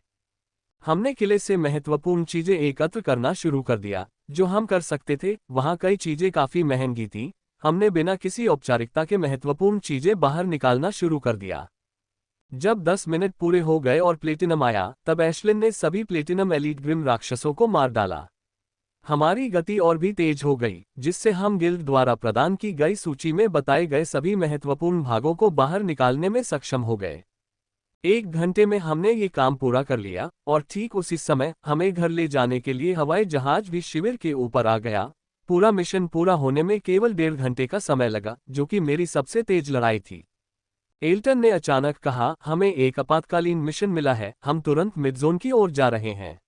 हमने किले से महत्वपूर्ण चीजें एकत्र करना शुरू कर दिया जो हम कर सकते थे। वहां कई चीजें काफी महंगी थी। हमने बिना किसी औपचारिकता के महत्वपूर्ण चीजें बाहर निकालना शुरू कर दिया। जब 10 मिनट पूरे हो गए और प्लेटिनम आया, तब एशलिन ने सभी प्लेटिनम एलीट ग्रिम राक्षसों को मार डाला। हमारी गति और भी तेज हो गई, जिससे हम गिल्ड द्वारा प्रदान की गई सूची में बताए गए सभी महत्वपूर्ण भागों को बाहर निकालने में सक्षम हो गए। 1 घंटे में हमने ये काम पूरा कर लिया और ठीक उसी समय हमें घर ले जाने के लिए हवाई जहाज भी शिविर के ऊपर आ गया। पूरा मिशन पूरा होने में केवल 1.5 घंटे का समय लगा, जो कि मेरी सबसे तेज लड़ाई थी। एल्टन ने अचानक कहा, हमें एक आपातकालीन मिशन मिला है, हम तुरंत मिडज़ोन की ओर जा रहे हैं।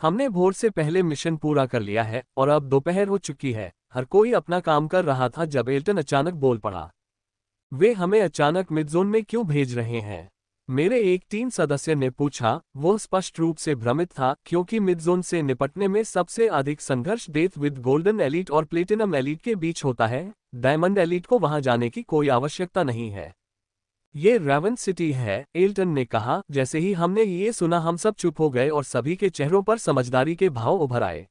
हमने भोर से पहले मिशन पूरा कर लिया है और अब दोपहर हो चुकी है। हर कोई अपना काम कर रहा था जब एल्टन अचानक बोल पड़ा, वे हमें अचानक मिडज़ोन में क्यों भेज रहे हैं? मेरे एक टीम सदस्य ने पूछा। वो स्पष्ट रूप से भ्रमित था, क्योंकि मिडज़ोन से निपटने में सबसे अधिक संघर्ष डेथ विद गोल्डन एलीट और प्लेटिनम एलीट के बीच होता है। डायमंड एलीट को वहां जाने की कोई आवश्यकता नहीं है। ये रेवन सिटी है, एल्टन ने कहा। जैसे ही हमने ये सुना, हम सब चुप हो गए और सभी के चेहरों पर समझदारी के भाव उभर आए।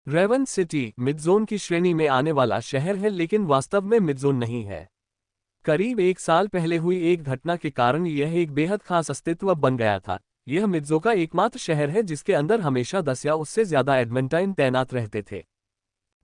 रेवन सिटी मिडज़ोन की श्रेणी में आने वाला शहर है, लेकिन वास्तव में मिडज़ोन नहीं है। करीब 1 साल पहले हुई एक घटना के कारण यह एक बेहद खास अस्तित्व बन गया था। यह मिडज़ो का एकमात्र शहर है जिसके अंदर हमेशा 10 या उससे ज्यादा एडमेंटाइन तैनात रहते थे।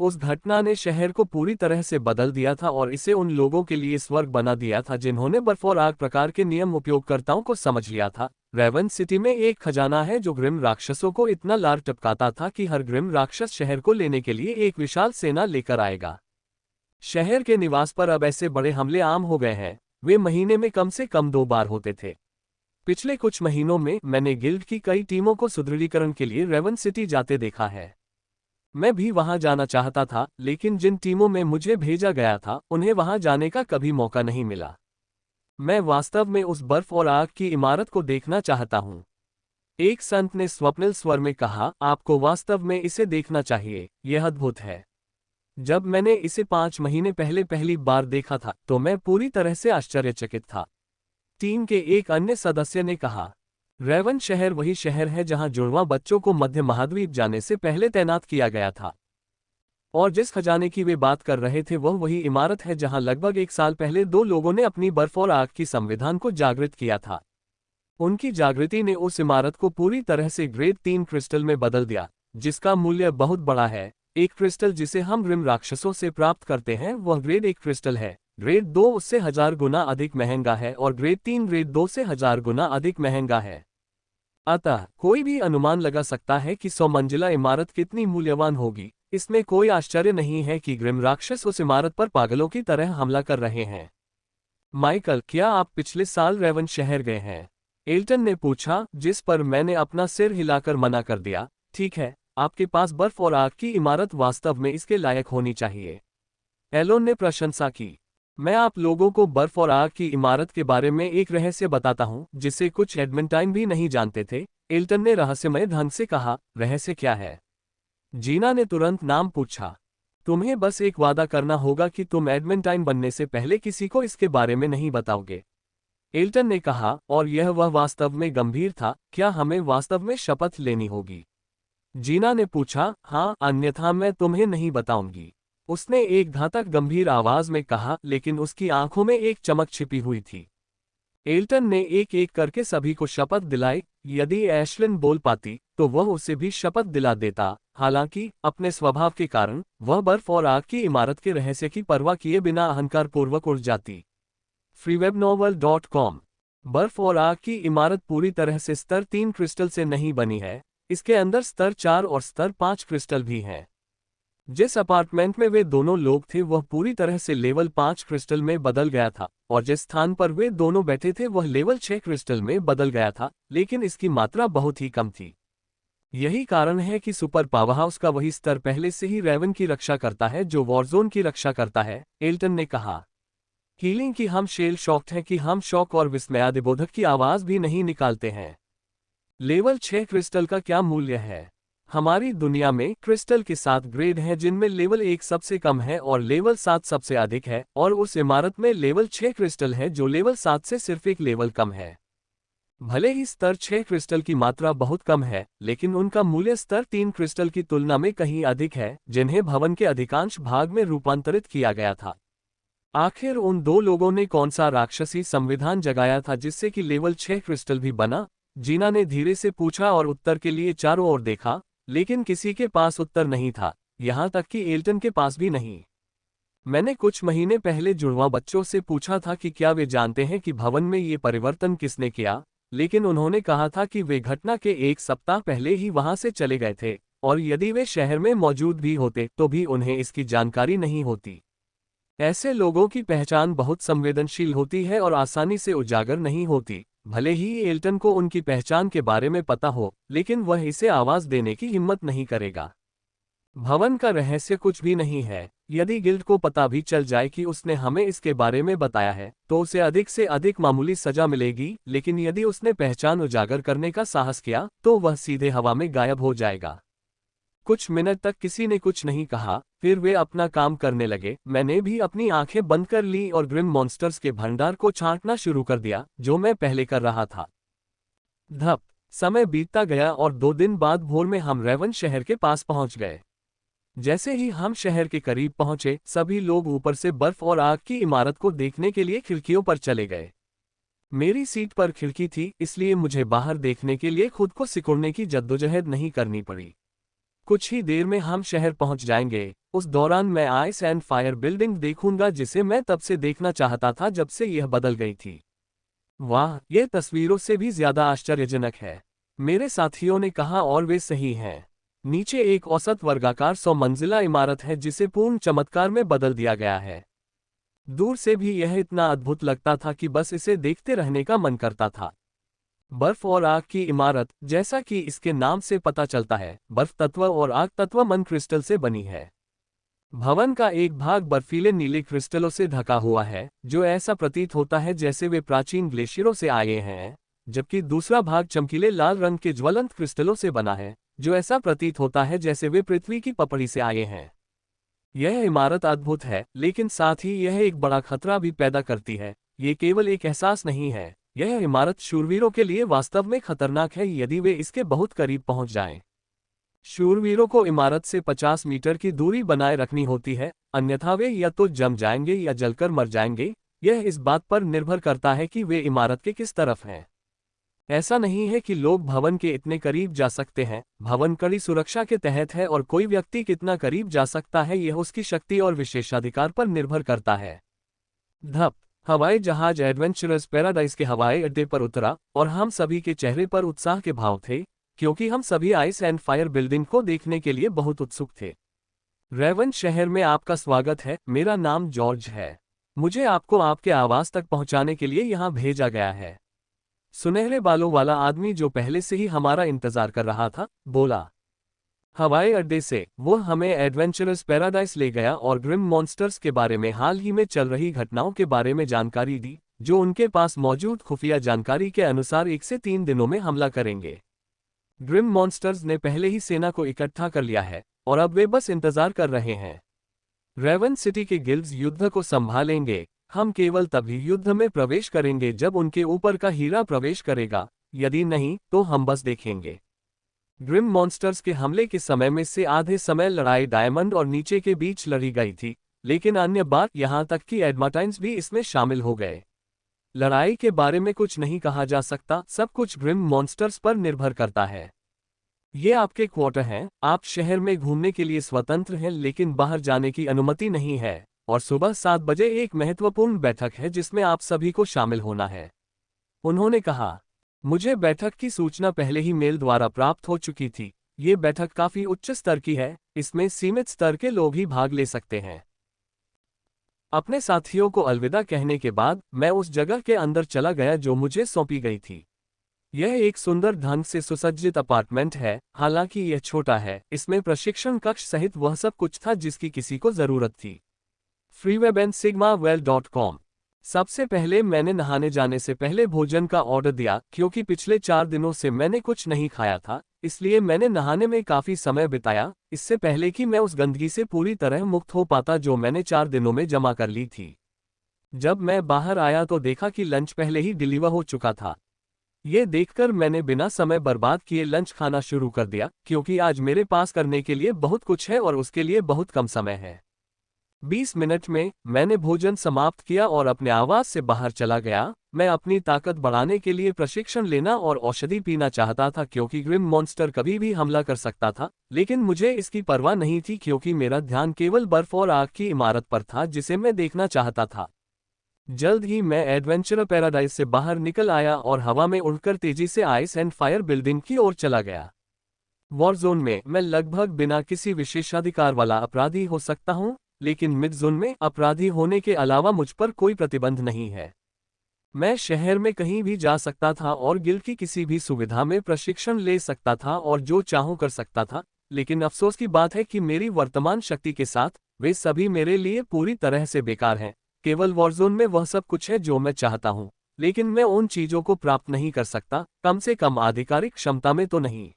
उस घटना ने शहर को पूरी तरह से बदल दिया था और इसे उन लोगों के लिए स्वर्ग बना दिया था जिन्होंने बर्फ और आग प्रकार के नियम उपयोगकर्ताओं को समझ लिया था। रेवन सिटी में एक खजाना है जो ग्रिम राक्षसों को इतना लार टपकाता था कि हर ग्रिम राक्षस शहर को लेने के लिए एक विशाल सेना लेकर आएगा। शहर के निवास पर अब ऐसे बड़े हमले आम हो गए हैं। वे महीने में कम से कम 2 बार होते थे। पिछले कुछ महीनों में मैंने गिल्ड की कई टीमों को सुदृढ़ीकरण के लिए रेवन सिटी जाते देखा है। मैं भी वहां जाना चाहता था, लेकिन जिन टीमों में मुझे भेजा गया था उन्हें वहां जाने का कभी मौका नहीं मिला। मैं वास्तव में उस बर्फ और आग की इमारत को देखना चाहता हूं। एक संत ने स्वप्निल स्वर में कहा, आपको वास्तव में इसे देखना चाहिए, यह अद्भुत है। जब मैंने इसे 5 महीने पहले पहली बार देखा था तो मैं पूरी तरह से आश्चर्यचकित था। टीम के एक अन्य सदस्य ने कहा, रेवन शहर वही शहर है जहां जुड़वां बच्चों को मध्य महाद्वीप जाने से पहले तैनात किया गया था। और जिस खजाने की वे बात कर रहे थे वह वही इमारत है जहां लगभग 1 साल पहले 2 लोगों ने अपनी बर्फ और आग की संविधान को जागृत किया था। उनकी जागृति ने उस इमारत को पूरी तरह से ग्रेड 3 क्रिस्टल में बदल दिया, जिसका मूल्य बहुत बड़ा है। एक क्रिस्टल जिसे हम ग्रिम राक्षसों से प्राप्त करते हैं वह ग्रेड 1 क्रिस्टल है। ग्रेड 2 उससे 1000 गुना अधिक महंगा है और ग्रेड 3 ग्रेड 2 से 1000 गुना अधिक महंगा है। अतः कोई भी अनुमान लगा सकता है कि 100 मंजिला इमारत कितनी मूल्यवान होगी। इसमें कोई आश्चर्य नहीं है कि ग्रिम राक्षस उस इमारत पर पागलों की तरह हमला कर रहे हैं। माइकल, क्या आप पिछले साल रेवन शहर गए हैं? एल्टन ने पूछा, जिस पर मैंने अपना सिर हिलाकर मना कर दिया। ठीक है, आपके पास बर्फ और आग की इमारत वास्तव में इसके लायक होनी चाहिए। एलोन ने प्रशंसा की। मैं आप लोगों को बर्फ और आग की इमारत के बारे में एक रहस्य बताता हूं जिसे कुछ एडमेंटाइन भी नहीं जानते थे। एल्टन ने रहस्यमय ढंग से कहा, रहस्य क्या है? जीना ने तुरंत नाम पूछा। तुम्हें बस एक वादा करना होगा कि तुम एडमेंटाइन बनने से पहले किसी को इसके बारे में नहीं बताओगे। एल्टन ने कहा, और यह वह वास्तव में गंभीर था, क्या हमें वास्तव में शपथ लेनी होगी? जीना ने पूछा, हाँ, अन्यथा मैं तुम्हें नहीं बताऊंगी। उसने एक घातक गंभीर आवाज में कहा, लेकिन उसकी आंखों में एक चमक छिपी हुई थी। एल्टन ने एक एक करके सभी को शपथ दिलाई। यदि एशलिन बोल पाती तो वह उसे भी शपथ दिला देता। हालांकि अपने स्वभाव के कारण वह बर्फ और आग की इमारत के रहस्य की परवाह किए बिना अहंकारपूर्वक उड़ जाती। freewebnovel.com। बर्फ और आग की इमारत पूरी तरह से स्तर 3 क्रिस्टल से नहीं बनी है। इसके अंदर स्तर 4 और स्तर 5 क्रिस्टल भी हैं। जिस अपार्टमेंट में वे दोनों लोग थे वह पूरी तरह से लेवल 5 क्रिस्टल में बदल गया था और जिस स्थान पर वे दोनों बैठे थे वह लेवल 6 क्रिस्टल में बदल गया था, लेकिन इसकी मात्रा बहुत ही कम थी। यही कारण है कि सुपर पावरहाउस का वही स्तर पहले से ही रेवन की रक्षा करता है जो वॉरजोन की रक्षा करता है। एल्टन ने कहा, हीलिंग की हम शेल शॉक्ड है कि हम शॉक और विस्मयादिबोधक की आवाज भी नहीं निकालते हैं। लेवल 6 क्रिस्टल का क्या मूल्य है? हमारी दुनिया में क्रिस्टल के 7 ग्रेड हैं जिनमें लेवल 1 सबसे कम है और लेवल 7 सबसे अधिक है, और उस इमारत में लेवल 6 क्रिस्टल है जो लेवल 7 से सिर्फ एक लेवल कम है। भले ही स्तर 6 क्रिस्टल की मात्रा बहुत कम है, लेकिन उनका मूल्य स्तर 3 क्रिस्टल की तुलना में कहीं अधिक है, जिन्हें भवन के अधिकांश भाग में रूपांतरित किया गया था। आखिर उन दो लोगों ने कौन सा राक्षसी संविधान जगाया था जिससे कि लेवल 6 क्रिस्टल भी बना? जीना ने धीरे से पूछा और उत्तर के लिए चारों ओर देखा, लेकिन किसी के पास उत्तर नहीं था, यहां तक कि एल्टन के पास भी नहीं। मैंने कुछ महीने पहले जुड़वां बच्चों से पूछा था कि क्या वे जानते हैं कि भवन में ये परिवर्तन किसने किया, लेकिन उन्होंने कहा था कि वे घटना के 1 सप्ताह पहले ही वहां से चले गए थे, और यदि वे शहर में मौजूद भी होते तो भी उन्हें इसकी जानकारी नहीं होती। ऐसे लोगों की पहचान बहुत संवेदनशील होती है और आसानी से उजागर नहीं होती। भले ही एल्टन को उनकी पहचान के बारे में पता हो, लेकिन वह इसे आवाज देने की हिम्मत नहीं करेगा। भवन का रहस्य कुछ भी नहीं है। यदि गिल्ड को पता भी चल जाए कि उसने हमें इसके बारे में बताया है, तो उसे अधिक से अधिक मामूली सजा मिलेगी, लेकिन यदि उसने पहचान उजागर करने का साहस किया, तो वह सीधे हवा में गायब हो जाएगा। कुछ मिनट तक किसी ने कुछ नहीं कहा, फिर वे अपना काम करने लगे। मैंने भी अपनी आंखें बंद कर ली और ग्रिम मॉन्स्टर्स के भंडार को छांटना शुरू कर दिया, जो मैं पहले कर रहा था। धप, समय बीतता गया और 2 दिन बाद भोर में हम रेवन शहर के पास पहुंच गए। जैसे ही हम शहर के करीब पहुंचे, सभी लोग ऊपर से बर्फ और आग की इमारत को देखने के लिए खिड़कियों पर चले गए। मेरी सीट पर खिड़की थी, इसलिए मुझे बाहर देखने के लिए खुद को सिकुड़ने की जद्दोजहद नहीं करनी पड़ी। कुछ ही देर में हम शहर पहुंच जाएंगे। उस दौरान मैं आइस एंड फायर बिल्डिंग देखूंगा जिसे मैं तब से देखना चाहता था जब से यह बदल गई थी। वाह, यह तस्वीरों से भी ज्यादा आश्चर्यजनक है, मेरे साथियों ने कहा, और वे सही हैं। नीचे एक औसत वर्गाकार 100 मंजिला इमारत है जिसे पूर्ण चमत्कार में बदल दिया गया है। दूर से भी यह इतना अद्भुत लगता था कि बस इसे देखते रहने का मन करता था। बर्फ और आग की इमारत, जैसा कि इसके नाम से पता चलता है, बर्फ तत्व और आग तत्व मन क्रिस्टल से बनी है। भवन का एक भाग बर्फीले नीले क्रिस्टलों से ढका हुआ है, जो ऐसा प्रतीत होता है जैसे वे प्राचीन ग्लेशियरों से आए हैं, जबकि दूसरा भाग चमकीले लाल रंग के ज्वलंत क्रिस्टलों से बना है, जो ऐसा प्रतीत होता है जैसे वे पृथ्वी की पपड़ी से आए हैं। यह इमारत अद्भुत है, लेकिन साथ ही यह एक बड़ा खतरा भी पैदा करती है। ये केवल एक एहसास नहीं है, यह इमारत शूरवीरों के लिए वास्तव में खतरनाक है यदि वे इसके बहुत करीब पहुंच जाएं। शूरवीरों को इमारत से 50 मीटर की दूरी बनाए रखनी होती है, अन्यथा वे या तो जम जाएंगे या जलकर मर जाएंगे। यह इस बात पर निर्भर करता है कि वे इमारत के किस तरफ हैं। ऐसा नहीं है कि लोग भवन के इतने करीब जा सकते हैं। भवन कड़ी सुरक्षा के तहत है और कोई व्यक्ति कितना करीब जा सकता है यह उसकी शक्ति और विशेषाधिकार पर निर्भर करता है। धप, हवाई जहाज एडवेंचरस पैराडाइज के हवाई अड्डे पर उतरा और हम सभी के चेहरे पर उत्साह के भाव थे, क्योंकि हम सभी आइस एंड फायर बिल्डिंग को देखने के लिए बहुत उत्सुक थे। रेवन शहर में आपका स्वागत है। मेरा नाम जॉर्ज है। मुझे आपको आपके आवास तक पहुंचाने के लिए यहां भेजा गया है। सुनहरे बालों वाला आदमी जो पहले से ही हमारा इंतजार कर रहा था, बोला। हवाई अड्डे से वो हमें एडवेंचरस पैराडाइज ले गया और ग्रिम मॉन्स्टर्स के बारे में हाल ही में चल रही घटनाओं के बारे में जानकारी दी, जो उनके पास मौजूद खुफिया जानकारी के अनुसार 1 से 3 दिनों में हमला करेंगे। ग्रिम मॉन्स्टर्स ने पहले ही सेना को इकट्ठा कर लिया है और अब वे बस इंतजार कर रहे हैं। रेवन सिटी के गिल्ड्स युद्ध को संभालेंगे। हम केवल तभी युद्ध में प्रवेश करेंगे जब उनके ऊपर का हीरा प्रवेश करेगा, यदि नहीं तो हम बस देखेंगे। ग्रिम मॉन्स्टर्स के हमले के समय में से आधे समय लड़ाई डायमंड और नीचे के बीच लड़ी गई थी, लेकिन अन्य बात यहां तक कि एडमाटाइन्स भी इसमें शामिल हो गए। लड़ाई के बारे में कुछ नहीं कहा जा सकता, सब कुछ ग्रिम मॉन्स्टर्स पर निर्भर करता है। ये आपके क्वार्टर हैं, आप शहर में घूमने के लिए स्वतंत्र हैं, लेकिन बाहर जाने की अनुमति नहीं है, और सुबह 7 बजे एक महत्वपूर्ण बैठक है जिसमें आप सभी को शामिल होना है। उन्होंने कहा। मुझे बैठक की सूचना पहले ही मेल द्वारा प्राप्त हो चुकी थी। ये बैठक काफी उच्च स्तर की है, इसमें सीमित स्तर के लोग ही भाग ले सकते हैं। अपने साथियों को अलविदा कहने के बाद मैं उस जगह के अंदर चला गया जो मुझे सौंपी गई थी। यह एक सुंदर ढंग से सुसज्जित अपार्टमेंट है, हालांकि यह छोटा है। इसमें प्रशिक्षण कक्ष सहित वह सब कुछ था जिसकी किसी को जरूरत थी। freewebandsigmawell.com। सबसे पहले मैंने नहाने जाने से पहले भोजन का ऑर्डर दिया, क्योंकि पिछले 4 दिनों से मैंने कुछ नहीं खाया था, इसलिए मैंने नहाने में काफी समय बिताया, इससे पहले कि मैं उस गंदगी से पूरी तरह मुक्त हो पाता जो मैंने 4 दिनों में जमा कर ली थी। जब मैं बाहर आया तो देखा कि लंच पहले ही डिलीवर हो चुका था। ये देखकर मैंने बिना समय बर्बाद किए लंच खाना शुरू कर दिया, क्योंकि आज मेरे पास करने के लिए बहुत कुछ है और उसके लिए बहुत कम समय है। 20 मिनट में मैंने भोजन समाप्त किया और अपने आवास से बाहर चला गया। मैं अपनी ताकत बढ़ाने के लिए प्रशिक्षण लेना और औषधि पीना चाहता था, क्योंकि ग्रिम मॉन्स्टर कभी भी हमला कर सकता था, लेकिन मुझे इसकी परवाह नहीं थी क्योंकि मेरा ध्यान केवल बर्फ और आग की इमारत पर था जिसे मैं देखना चाहता था। जल्द ही मैं एडवेंचर पैराडाइज से बाहर निकल आया और हवा में उड़कर तेजी से आइस एंड फायर बिल्डिंग की ओर चला गया। वॉरजोन में मैं लगभग बिना किसी विशेषाधिकार वाला अपराधी हो सकता हूं, लेकिन मिड जोन में अपराधी होने के अलावा मुझ पर कोई प्रतिबंध नहीं है। मैं शहर में कहीं भी जा सकता था और गिल्ड की किसी भी सुविधा में प्रशिक्षण ले सकता था और जो चाहूं कर सकता था, लेकिन अफसोस की बात है कि मेरी वर्तमान शक्ति के साथ वे सभी मेरे लिए पूरी तरह से बेकार हैं। केवल वॉरजोन में वह सब कुछ है जो मैं चाहता हूं, लेकिन मैं उन चीजों को प्राप्त नहीं कर सकता, कम से कम आधिकारिक क्षमता में तो नहीं।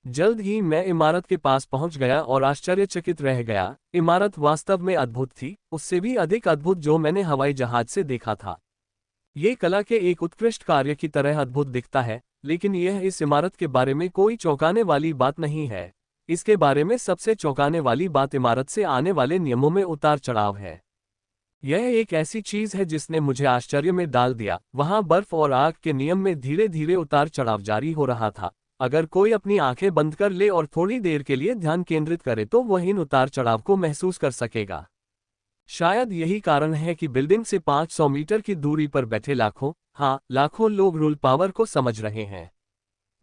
जल्द ही मैं इमारत के पास पहुंच गया और आश्चर्यचकित रह गया। इमारत वास्तव में अद्भुत थी, उससे भी अधिक अद्भुत जो मैंने हवाई जहाज से देखा था। ये कला के एक उत्कृष्ट कार्य की तरह अद्भुत दिखता है, लेकिन यह इस इमारत के बारे में कोई चौंकाने वाली बात नहीं है। इसके बारे में सबसे चौंकाने वाली बात इमारत से आने वाले नियमों में उतार चढ़ाव है। यह एक ऐसी चीज है जिसने मुझे आश्चर्य में डाल दिया। वहां बर्फ और आग के नियम में धीरे धीरे उतार चढ़ाव जारी हो रहा था। अगर कोई अपनी आंखें बंद कर ले और थोड़ी देर के लिए ध्यान केंद्रित करे तो वह इन उतार चढ़ाव को महसूस कर सकेगा। शायद यही कारण है कि बिल्डिंग से 500 मीटर की दूरी पर बैठे लाखों लोग रूल पावर को समझ रहे हैं।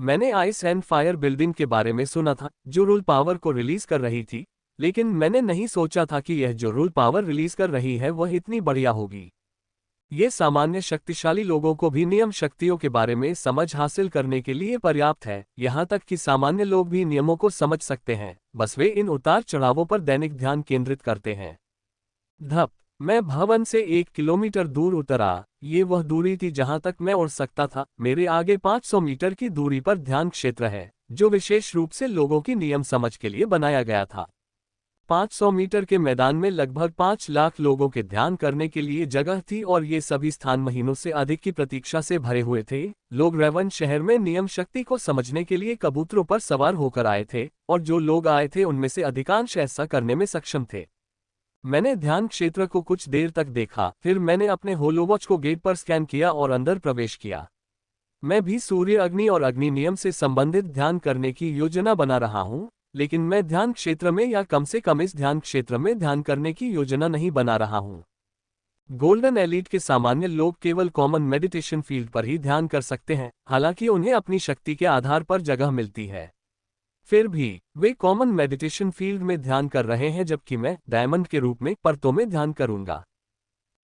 मैंने आइस एंड फायर बिल्डिंग के बारे में सुना था जो रूल पावर को रिलीज कर रही थी, लेकिन मैंने नहीं सोचा था कि यह जो रूल पावर रिलीज कर रही है वह इतनी बढ़िया होगी। ये सामान्य शक्तिशाली लोगों को भी नियम शक्तियों के बारे में समझ हासिल करने के लिए पर्याप्त है। यहाँ तक कि सामान्य लोग भी नियमों को समझ सकते हैं, बस वे इन उतार चढ़ावों पर दैनिक ध्यान केंद्रित करते हैं। धप, मैं भवन से 1 किलोमीटर दूर उतरा। ये वह दूरी थी जहां तक मैं उड़ सकता था। मेरे आगे 500 मीटर की दूरी पर ध्यान क्षेत्र है, जो विशेष रूप से लोगों की नियम समझ के लिए बनाया गया था। 500 मीटर के मैदान में लगभग 5 लाख लोगों के ध्यान करने के लिए जगह थी और ये सभी स्थान महीनों से अधिक की प्रतीक्षा से भरे हुए थे। लोग रेवन शहर में नियम शक्ति को समझने के लिए कबूतरों पर सवार होकर आए थे, और जो लोग आए थे उनमें से अधिकांश ऐसा करने में सक्षम थे। मैंने ध्यान क्षेत्र को कुछ देर तक देखा, फिर मैंने अपने होलोवॉच को गेट पर स्कैन किया और अंदर प्रवेश किया। मैं भी सूर्य अग्नि और अग्नि नियम से संबंधित ध्यान करने की योजना बना रहा हूं, लेकिन मैं ध्यान क्षेत्र में या कम से कम इस ध्यान क्षेत्र में ध्यान करने की योजना नहीं बना रहा हूं। गोल्डन एलीट के सामान्य लोग केवल कॉमन मेडिटेशन फील्ड पर ही ध्यान कर सकते हैं, हालांकि उन्हें अपनी शक्ति के आधार पर जगह मिलती है। फिर भी वे कॉमन मेडिटेशन फील्ड में ध्यान कर रहे हैं, जबकि मैं डायमंड के रूप में परतों में ध्यान करूंगा।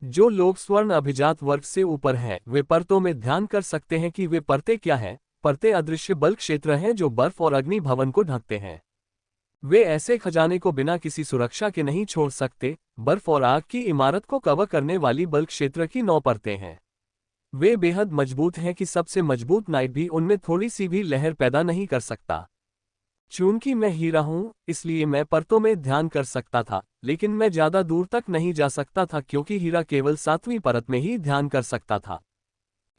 जो लोग स्वर्ण अभिजात वर्ग से ऊपर हैं वे परतों में ध्यान कर सकते हैं कि वे परतें क्या हैं। परतें अदृश्य बल क्षेत्र हैं जो बर्फ और अग्नि भवन को ढकते हैं। वे ऐसे खजाने को बिना किसी सुरक्षा के नहीं छोड़ सकते। बर्फ और आग की इमारत को कवर करने वाली बल क्षेत्र की 9 परतें हैं। वे बेहद मजबूत हैं कि सबसे मजबूत नाइट भी उनमें थोड़ी सी भी लहर पैदा नहीं कर सकता। चूंकि मैं हीरा हूं, इसलिए मैं परतों में ध्यान कर सकता था, लेकिन मैं ज्यादा दूर तक नहीं जा सकता था क्योंकि हीरा केवल 7वीं परत में ही ध्यान कर सकता था।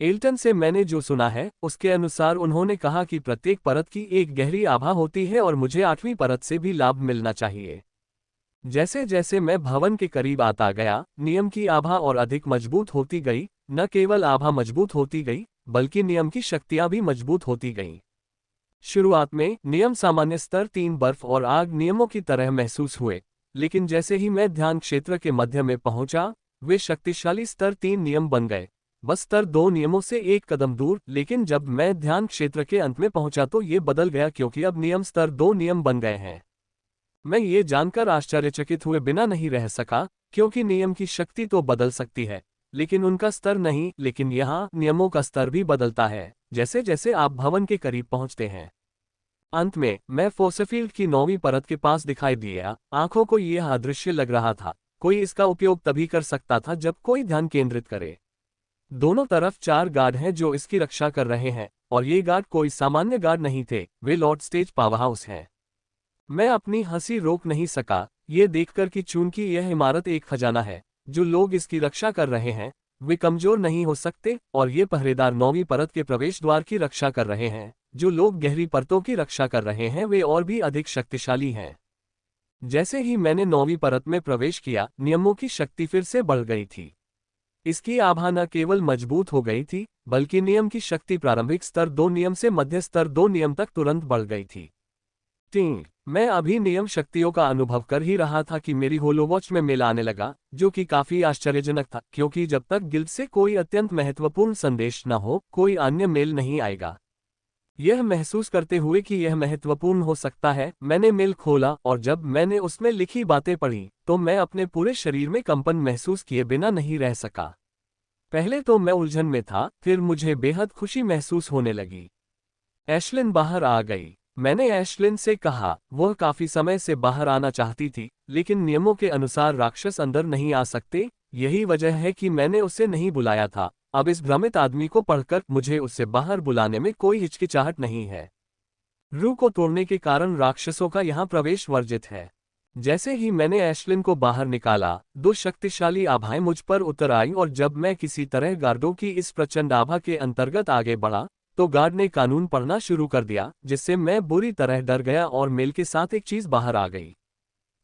एल्टन से मैंने जो सुना है उसके अनुसार उन्होंने कहा कि प्रत्येक परत की एक गहरी आभा होती है और मुझे 8वीं परत से भी लाभ मिलना चाहिए। जैसे जैसे मैं भवन के करीब आता गया, नियम की आभा और अधिक मजबूत होती गई। न केवल आभा मजबूत होती गई, बल्कि नियम की शक्तियां भी मजबूत होती गईं। शुरुआत में नियम सामान्य स्तर 3 बर्फ और आग नियमों की तरह महसूस हुए, लेकिन जैसे ही मैं ध्यान क्षेत्र के मध्य में पहुंचा, वे शक्तिशाली स्तर 3 नियम बन गए, बस स्तर 2 नियमों से एक कदम दूर। लेकिन जब मैं ध्यान क्षेत्र के अंत में पहुंचा तो ये बदल गया, क्योंकि अब नियम स्तर 2 नियम बन गए हैं। मैं ये जानकर आश्चर्यचकित हुए बिना नहीं रह सका, क्योंकि नियम की शक्ति तो बदल सकती है, लेकिन उनका स्तर नहीं। लेकिन यहाँ नियमों का स्तर भी बदलता है जैसे जैसे आप भवन के करीब पहुंचते हैं। अंत में मैं फोर्सफील्ड की 9वीं परत के पास दिखाई दिया। आंखों को यह अदृश्य लग रहा था। कोई इसका उपयोग तभी कर सकता था जब कोई ध्यान केंद्रित करे। दोनों तरफ 4 गार्ड हैं जो इसकी रक्षा कर रहे हैं। और ये गार्ड कोई सामान्य गार्ड नहीं थे, वे लॉर्ड स्टेज पावरहाउस हैं। मैं अपनी हंसी रोक नहीं सका, ये देखकर कि चूंकि यह इमारत एक खजाना है, जो लोग इसकी रक्षा कर रहे हैं वे कमजोर नहीं हो सकते, और ये पहरेदार 9वीं परत के प्रवेश द्वार की रक्षा कर रहे हैं, जो लोग गहरी परतों की रक्षा कर रहे हैं वे और भी अधिक शक्तिशाली हैं। जैसे ही मैंने 9वीं परत में प्रवेश किया, नियमों की शक्ति फिर से बढ़ गई थी। इसकी आभा न केवल मजबूत हो गई थी, बल्कि नियम की शक्ति प्रारंभिक स्तर 2 नियम से मध्य स्तर 2 नियम तक तुरंत बढ़ गई थी। मैं अभी नियम शक्तियों का अनुभव कर ही रहा था कि मेरी होलोवॉच में मेल आने लगा, जो कि काफी आश्चर्यजनक था, क्योंकि जब तक गिल्ड से कोई अत्यंत महत्वपूर्ण संदेश न हो, कोई अन्य मेल नहीं आएगा। यह महसूस करते हुए कि यह महत्वपूर्ण हो सकता है, मैंने मेल खोला और जब मैंने उसमें लिखी बातें पढ़ी, तो मैं अपने पूरे शरीर में कंपन महसूस किए बिना नहीं रह सका। पहले तो मैं उलझन में था, फिर मुझे बेहद खुशी महसूस होने लगी। एशलिन बाहर आ गई। मैंने एशलिन से कहा, वह काफी समय से बाहर आना चाहती थी, लेकिन नियमों के अनुसार राक्षस अंदर नहीं आ सकते, यही वजह है कि मैंने उसे नहीं बुलाया था। अब इस भ्रमित आदमी को पढ़कर मुझे उसे बाहर बुलाने में कोई हिचकिचाहट नहीं है। रू को तोड़ने के कारण राक्षसों का यहाँ प्रवेश वर्जित है। जैसे ही मैंने एशलिन को बाहर निकाला, 2 शक्तिशाली आभाएं मुझ पर उतर आई और जब मैं किसी तरह गार्डों की इस प्रचंड आभा के अंतर्गत आगे बढ़ा, तो गार्ड ने कानून पढ़ना शुरू कर दिया, जिससे मैं बुरी तरह डर गया और मेल के साथ एक चीज बाहर आ गई।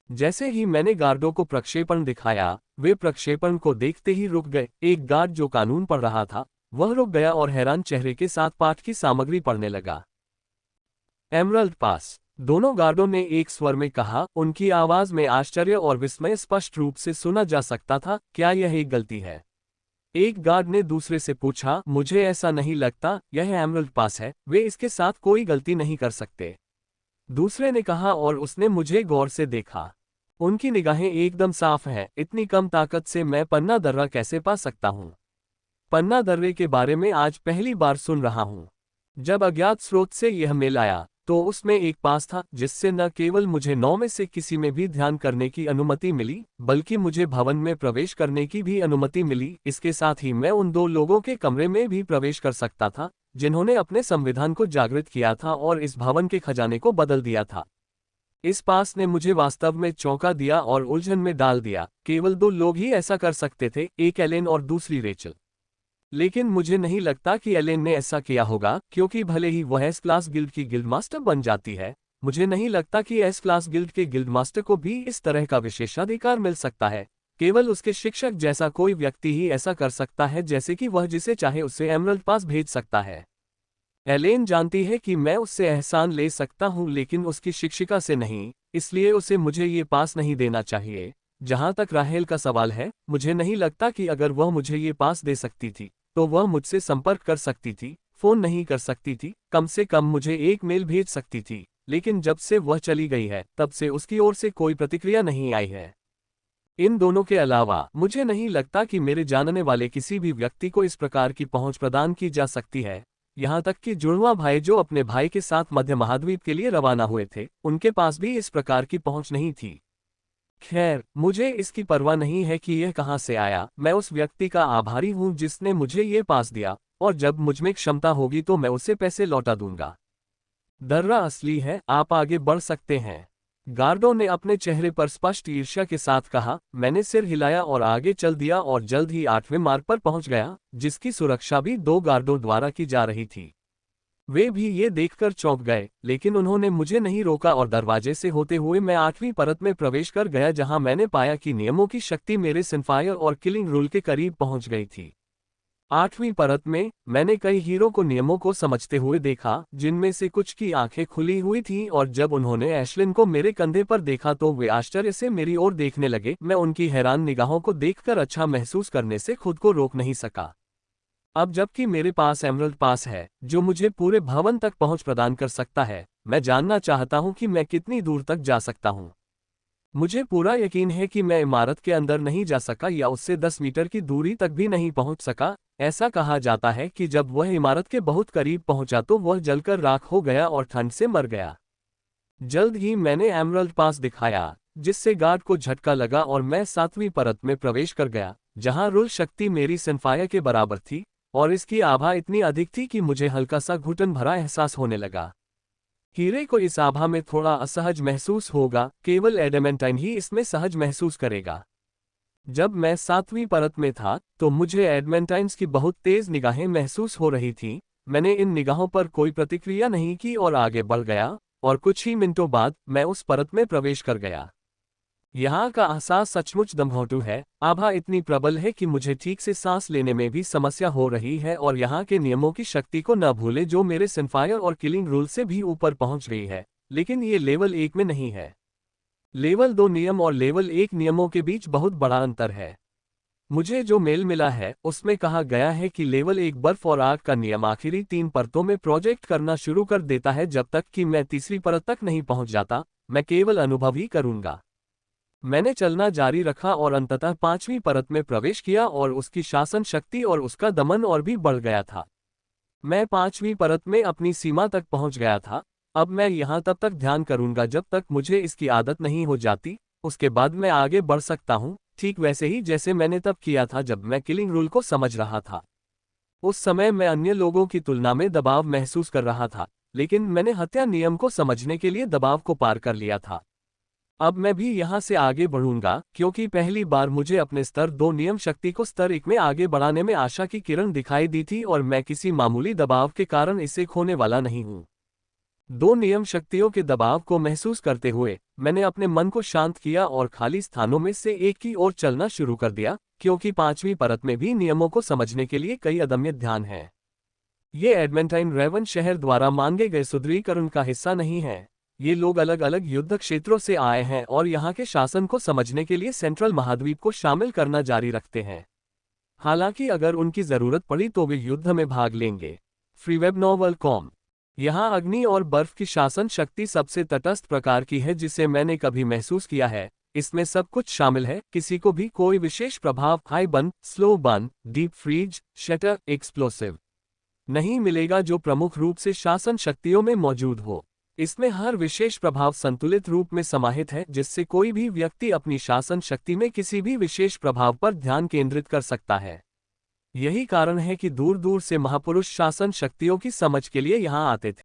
जैसे ही मैंने गार्डों को प्रक्षेपण दिखाया, वे प्रक्षेपण को देखते ही रुक गए। एक गार्ड जो कानून पढ़ रहा था, वह रुक गया और हैरान चेहरे के साथ पाठ की सामग्री पढ़ने लगा। एमरल्ड पास, दोनों गार्डों ने एक स्वर में कहा, उनकी आवाज में आश्चर्य और विस्मय स्पष्ट रूप से सुना जा सकता था। क्या यह एक गलती है? एक गार्ड ने दूसरे से पूछा, मुझे ऐसा नहीं लगता, यह एमरल्ड पास है, वे इसके साथ कोई गलती नहीं कर सकते। दूसरे ने कहा और उसने मुझे गौर से देखा। उनकी निगाहें एकदम साफ हैं, इतनी कम ताकत से मैं पन्ना दर्रा कैसे पा सकता हूँ? पन्ना दर्रे के बारे में आज पहली बार सुन रहा हूँ। जब अज्ञात स्रोत से यह मेल आया, तो उसमें एक पास था जिससे न केवल मुझे 9 में से किसी में भी ध्यान करने की अनुमति मिली, बल्कि मुझे भवन में प्रवेश करने की भी अनुमति मिली। इसके साथ ही मैं उन 2 लोगों के कमरे में भी प्रवेश कर सकता था, जिन्होंने अपने संविधान को जागृत किया था और इस भवन के खजाने को बदल दिया था। इस पास ने मुझे वास्तव में चौंका दिया और उलझन में डाल दिया। केवल 2 लोग ही ऐसा कर सकते थे, एक एलेन और दूसरी रेचल। लेकिन मुझे नहीं लगता कि एलेन ने ऐसा किया होगा, क्योंकि भले ही वह एस क्लास गिल्ड की गिल्ड मास्टर बन जाती है, मुझे नहीं लगता कि एस क्लास गिल्ड के गिल्ड मास्टर को भी इस तरह का विशेषाधिकार मिल सकता है। केवल उसके शिक्षक जैसा कोई व्यक्ति ही ऐसा कर सकता है, जैसे कि वह जिसे चाहे उससे एमरल्ड पास भेज सकता है। एलेन जानती है कि मैं उससे एहसान ले सकता हूं, लेकिन उसकी शिक्षिका से नहीं, इसलिए उसे मुझे ये पास नहीं देना चाहिए। जहां तक राहेल का सवाल है, मुझे नहीं लगता कि अगर वह मुझे ये पास दे सकती थी, तो वह मुझसे संपर्क कर सकती थी, फोन नहीं कर सकती थी, कम से कम मुझे एक मेल भेज सकती थी। लेकिन जब से वह चली गई है, तब से उसकी ओर से कोई प्रतिक्रिया नहीं आई है। इन दोनों के अलावा मुझे नहीं लगता कि मेरे जानने वाले किसी भी व्यक्ति को इस प्रकार की पहुंच प्रदान की जा सकती है। यहाँ तक कि जुड़वा भाई जो अपने भाई के साथ मध्य महाद्वीप के लिए रवाना हुए थे, उनके पास भी इस प्रकार की पहुंच नहीं थी। खैर, मुझे इसकी परवाह नहीं है कि यह कहां से आया। मैं उस व्यक्ति का आभारी हूं जिसने मुझे ये पास दिया, और जब मुझमें क्षमता होगी तो मैं उसे पैसे लौटा दूंगा। दर्रा असली है, आप आगे बढ़ सकते हैं। गार्डों ने अपने चेहरे पर स्पष्ट ईर्ष्या के साथ कहा। मैंने सिर हिलाया और आगे चल दिया और जल्द ही 8वें मार्ग पर पहुंच गया, जिसकी सुरक्षा भी 2 गार्डों द्वारा की जा रही थी। वे भी ये देखकर चौंक गए, लेकिन उन्होंने मुझे नहीं रोका और दरवाजे से होते हुए मैं 8वीं परत में प्रवेश कर गया, जहां मैंने पाया कि नियमों की शक्ति मेरे सिनफायर और किलिंग रूल के करीब पहुंच गई थी। 8वीं परत में मैंने कई हीरो को नियमों को समझते हुए देखा, जिनमें से कुछ की आंखें खुली हुई थीं, और जब उन्होंने एशलिन को मेरे कंधे पर देखा तो वे आश्चर्य से मेरी ओर देखने लगे। मैं उनकी हैरान निगाहों को देखकर अच्छा महसूस करने से खुद को रोक नहीं सका। अब जबकि मेरे पास एमरल्ड पास है, जो मुझे पूरे भवन तक पहुंच प्रदान कर सकता है, मैं जानना चाहता हूं कि मैं कितनी दूर तक जा सकता हूं। मुझे पूरा यकीन है कि मैं इमारत के अंदर नहीं जा सका या उससे 10 मीटर की दूरी तक भी नहीं पहुंच सका। ऐसा कहा जाता है कि जब वह इमारत के बहुत करीब पहुंचा तो वह जलकर राख हो गया और ठंड से मर गया। जल्द ही मैंने एमरल्ड पास दिखाया, जिससे गार्ड को झटका लगा और मैं 7वीं परत में प्रवेश कर गया, जहां रुल शक्ति मेरी सिनफायर के बराबर थी। और इसकी आभा इतनी अधिक थी कि मुझे हल्का सा घुटन भरा एहसास होने लगा। हीरे को इस आभा में थोड़ा असहज महसूस होगा, केवल एडेमेंटाइन ही इसमें सहज महसूस करेगा। जब मैं 7वीं परत में था तो मुझे एडमेंटाइन्स की बहुत तेज निगाहें महसूस हो रही थीं। मैंने इन निगाहों पर कोई प्रतिक्रिया नहीं की और आगे बढ़ गया, और कुछ ही मिनटों बाद मैं उस परत में प्रवेश कर गया। यहाँ का एहसास सचमुच दम्भोटू है। आभा इतनी प्रबल है कि मुझे ठीक से सांस लेने में भी समस्या हो रही है, और यहाँ के नियमों की शक्ति को न भूले जो मेरे सिनफायर और किलिंग रूल से भी ऊपर पहुँच गई है, लेकिन ये लेवल 1 में नहीं है। लेवल 2 नियम और लेवल 1 नियमों के बीच बहुत बड़ा अंतर है। मुझे जो मेल मिला है उसमें कहा गया है कि लेवल 1 बर्फ और आग का नियम आखिरी 3 परतों में प्रोजेक्ट करना शुरू कर देता है। जब तक कि मैं तीसरी परत तक नहीं पहुंच जाता, मैं केवल अनुभव ही करूंगा। मैंने चलना जारी रखा और अंततः 5वीं परत में प्रवेश किया, और उसकी शासन शक्ति और उसका दमन और भी बढ़ गया था। मैं 5वीं परत में अपनी सीमा तक पहुंच गया था। अब मैं यहाँ तब तक ध्यान करूंगा जब तक मुझे इसकी आदत नहीं हो जाती, उसके बाद मैं आगे बढ़ सकता हूँ, ठीक वैसे ही जैसे मैंने तब किया था जब मैं किलिंग रूल को समझ रहा था। उस समय मैं अन्य लोगों की तुलना में दबाव महसूस कर रहा था, लेकिन मैंने हत्या नियम को समझने के लिए दबाव को पार कर लिया था। अब मैं भी यहाँ से आगे बढ़ूंगा, क्योंकि पहली बार मुझे अपने स्तर 2 नियम शक्ति को स्तर 1 में आगे बढ़ाने में आशा की किरण दिखाई दी थी, और मैं किसी मामूली दबाव के कारण इसे खोने वाला नहीं हूँ। 2 नियम शक्तियों के दबाव को महसूस करते हुए मैंने अपने मन को शांत किया और खाली स्थानों में से एक की ओर चलना शुरू कर दिया, क्योंकि 5वीं परत में भी नियमों को समझने के लिए कई अदम्य ध्यान है। ये एडमेंटाइन रेवन शहर द्वारा मांगे गए सुदृढ़ीकरण का हिस्सा नहीं है। ये लोग अलग अलग युद्ध क्षेत्रों से आए हैं और यहाँ के शासन को समझने के लिए सेंट्रल महाद्वीप को शामिल करना जारी रखते हैं। हालांकि अगर उनकी जरूरत पड़ी तो वे युद्ध में भाग लेंगे। फ्रीवेब नॉवल कॉम। यहाँ अग्नि और बर्फ की शासन शक्ति सबसे तटस्थ प्रकार की है जिसे मैंने कभी महसूस किया है। इसमें सब कुछ शामिल है, किसी को भी कोई विशेष प्रभाव high burn, slow burn, deep freeze, shatter, explosive नहीं मिलेगा जो प्रमुख रूप से शासन शक्तियों में मौजूद हो। इसमें हर विशेष प्रभाव संतुलित रूप में समाहित है, जिससे कोई भी व्यक्ति अपनी शासन शक्ति में किसी भी विशेष प्रभाव पर ध्यान केंद्रित कर सकता है। यही कारण है कि दूर दूर से महापुरुष शासन शक्तियों की समझ के लिए यहाँ आते थे।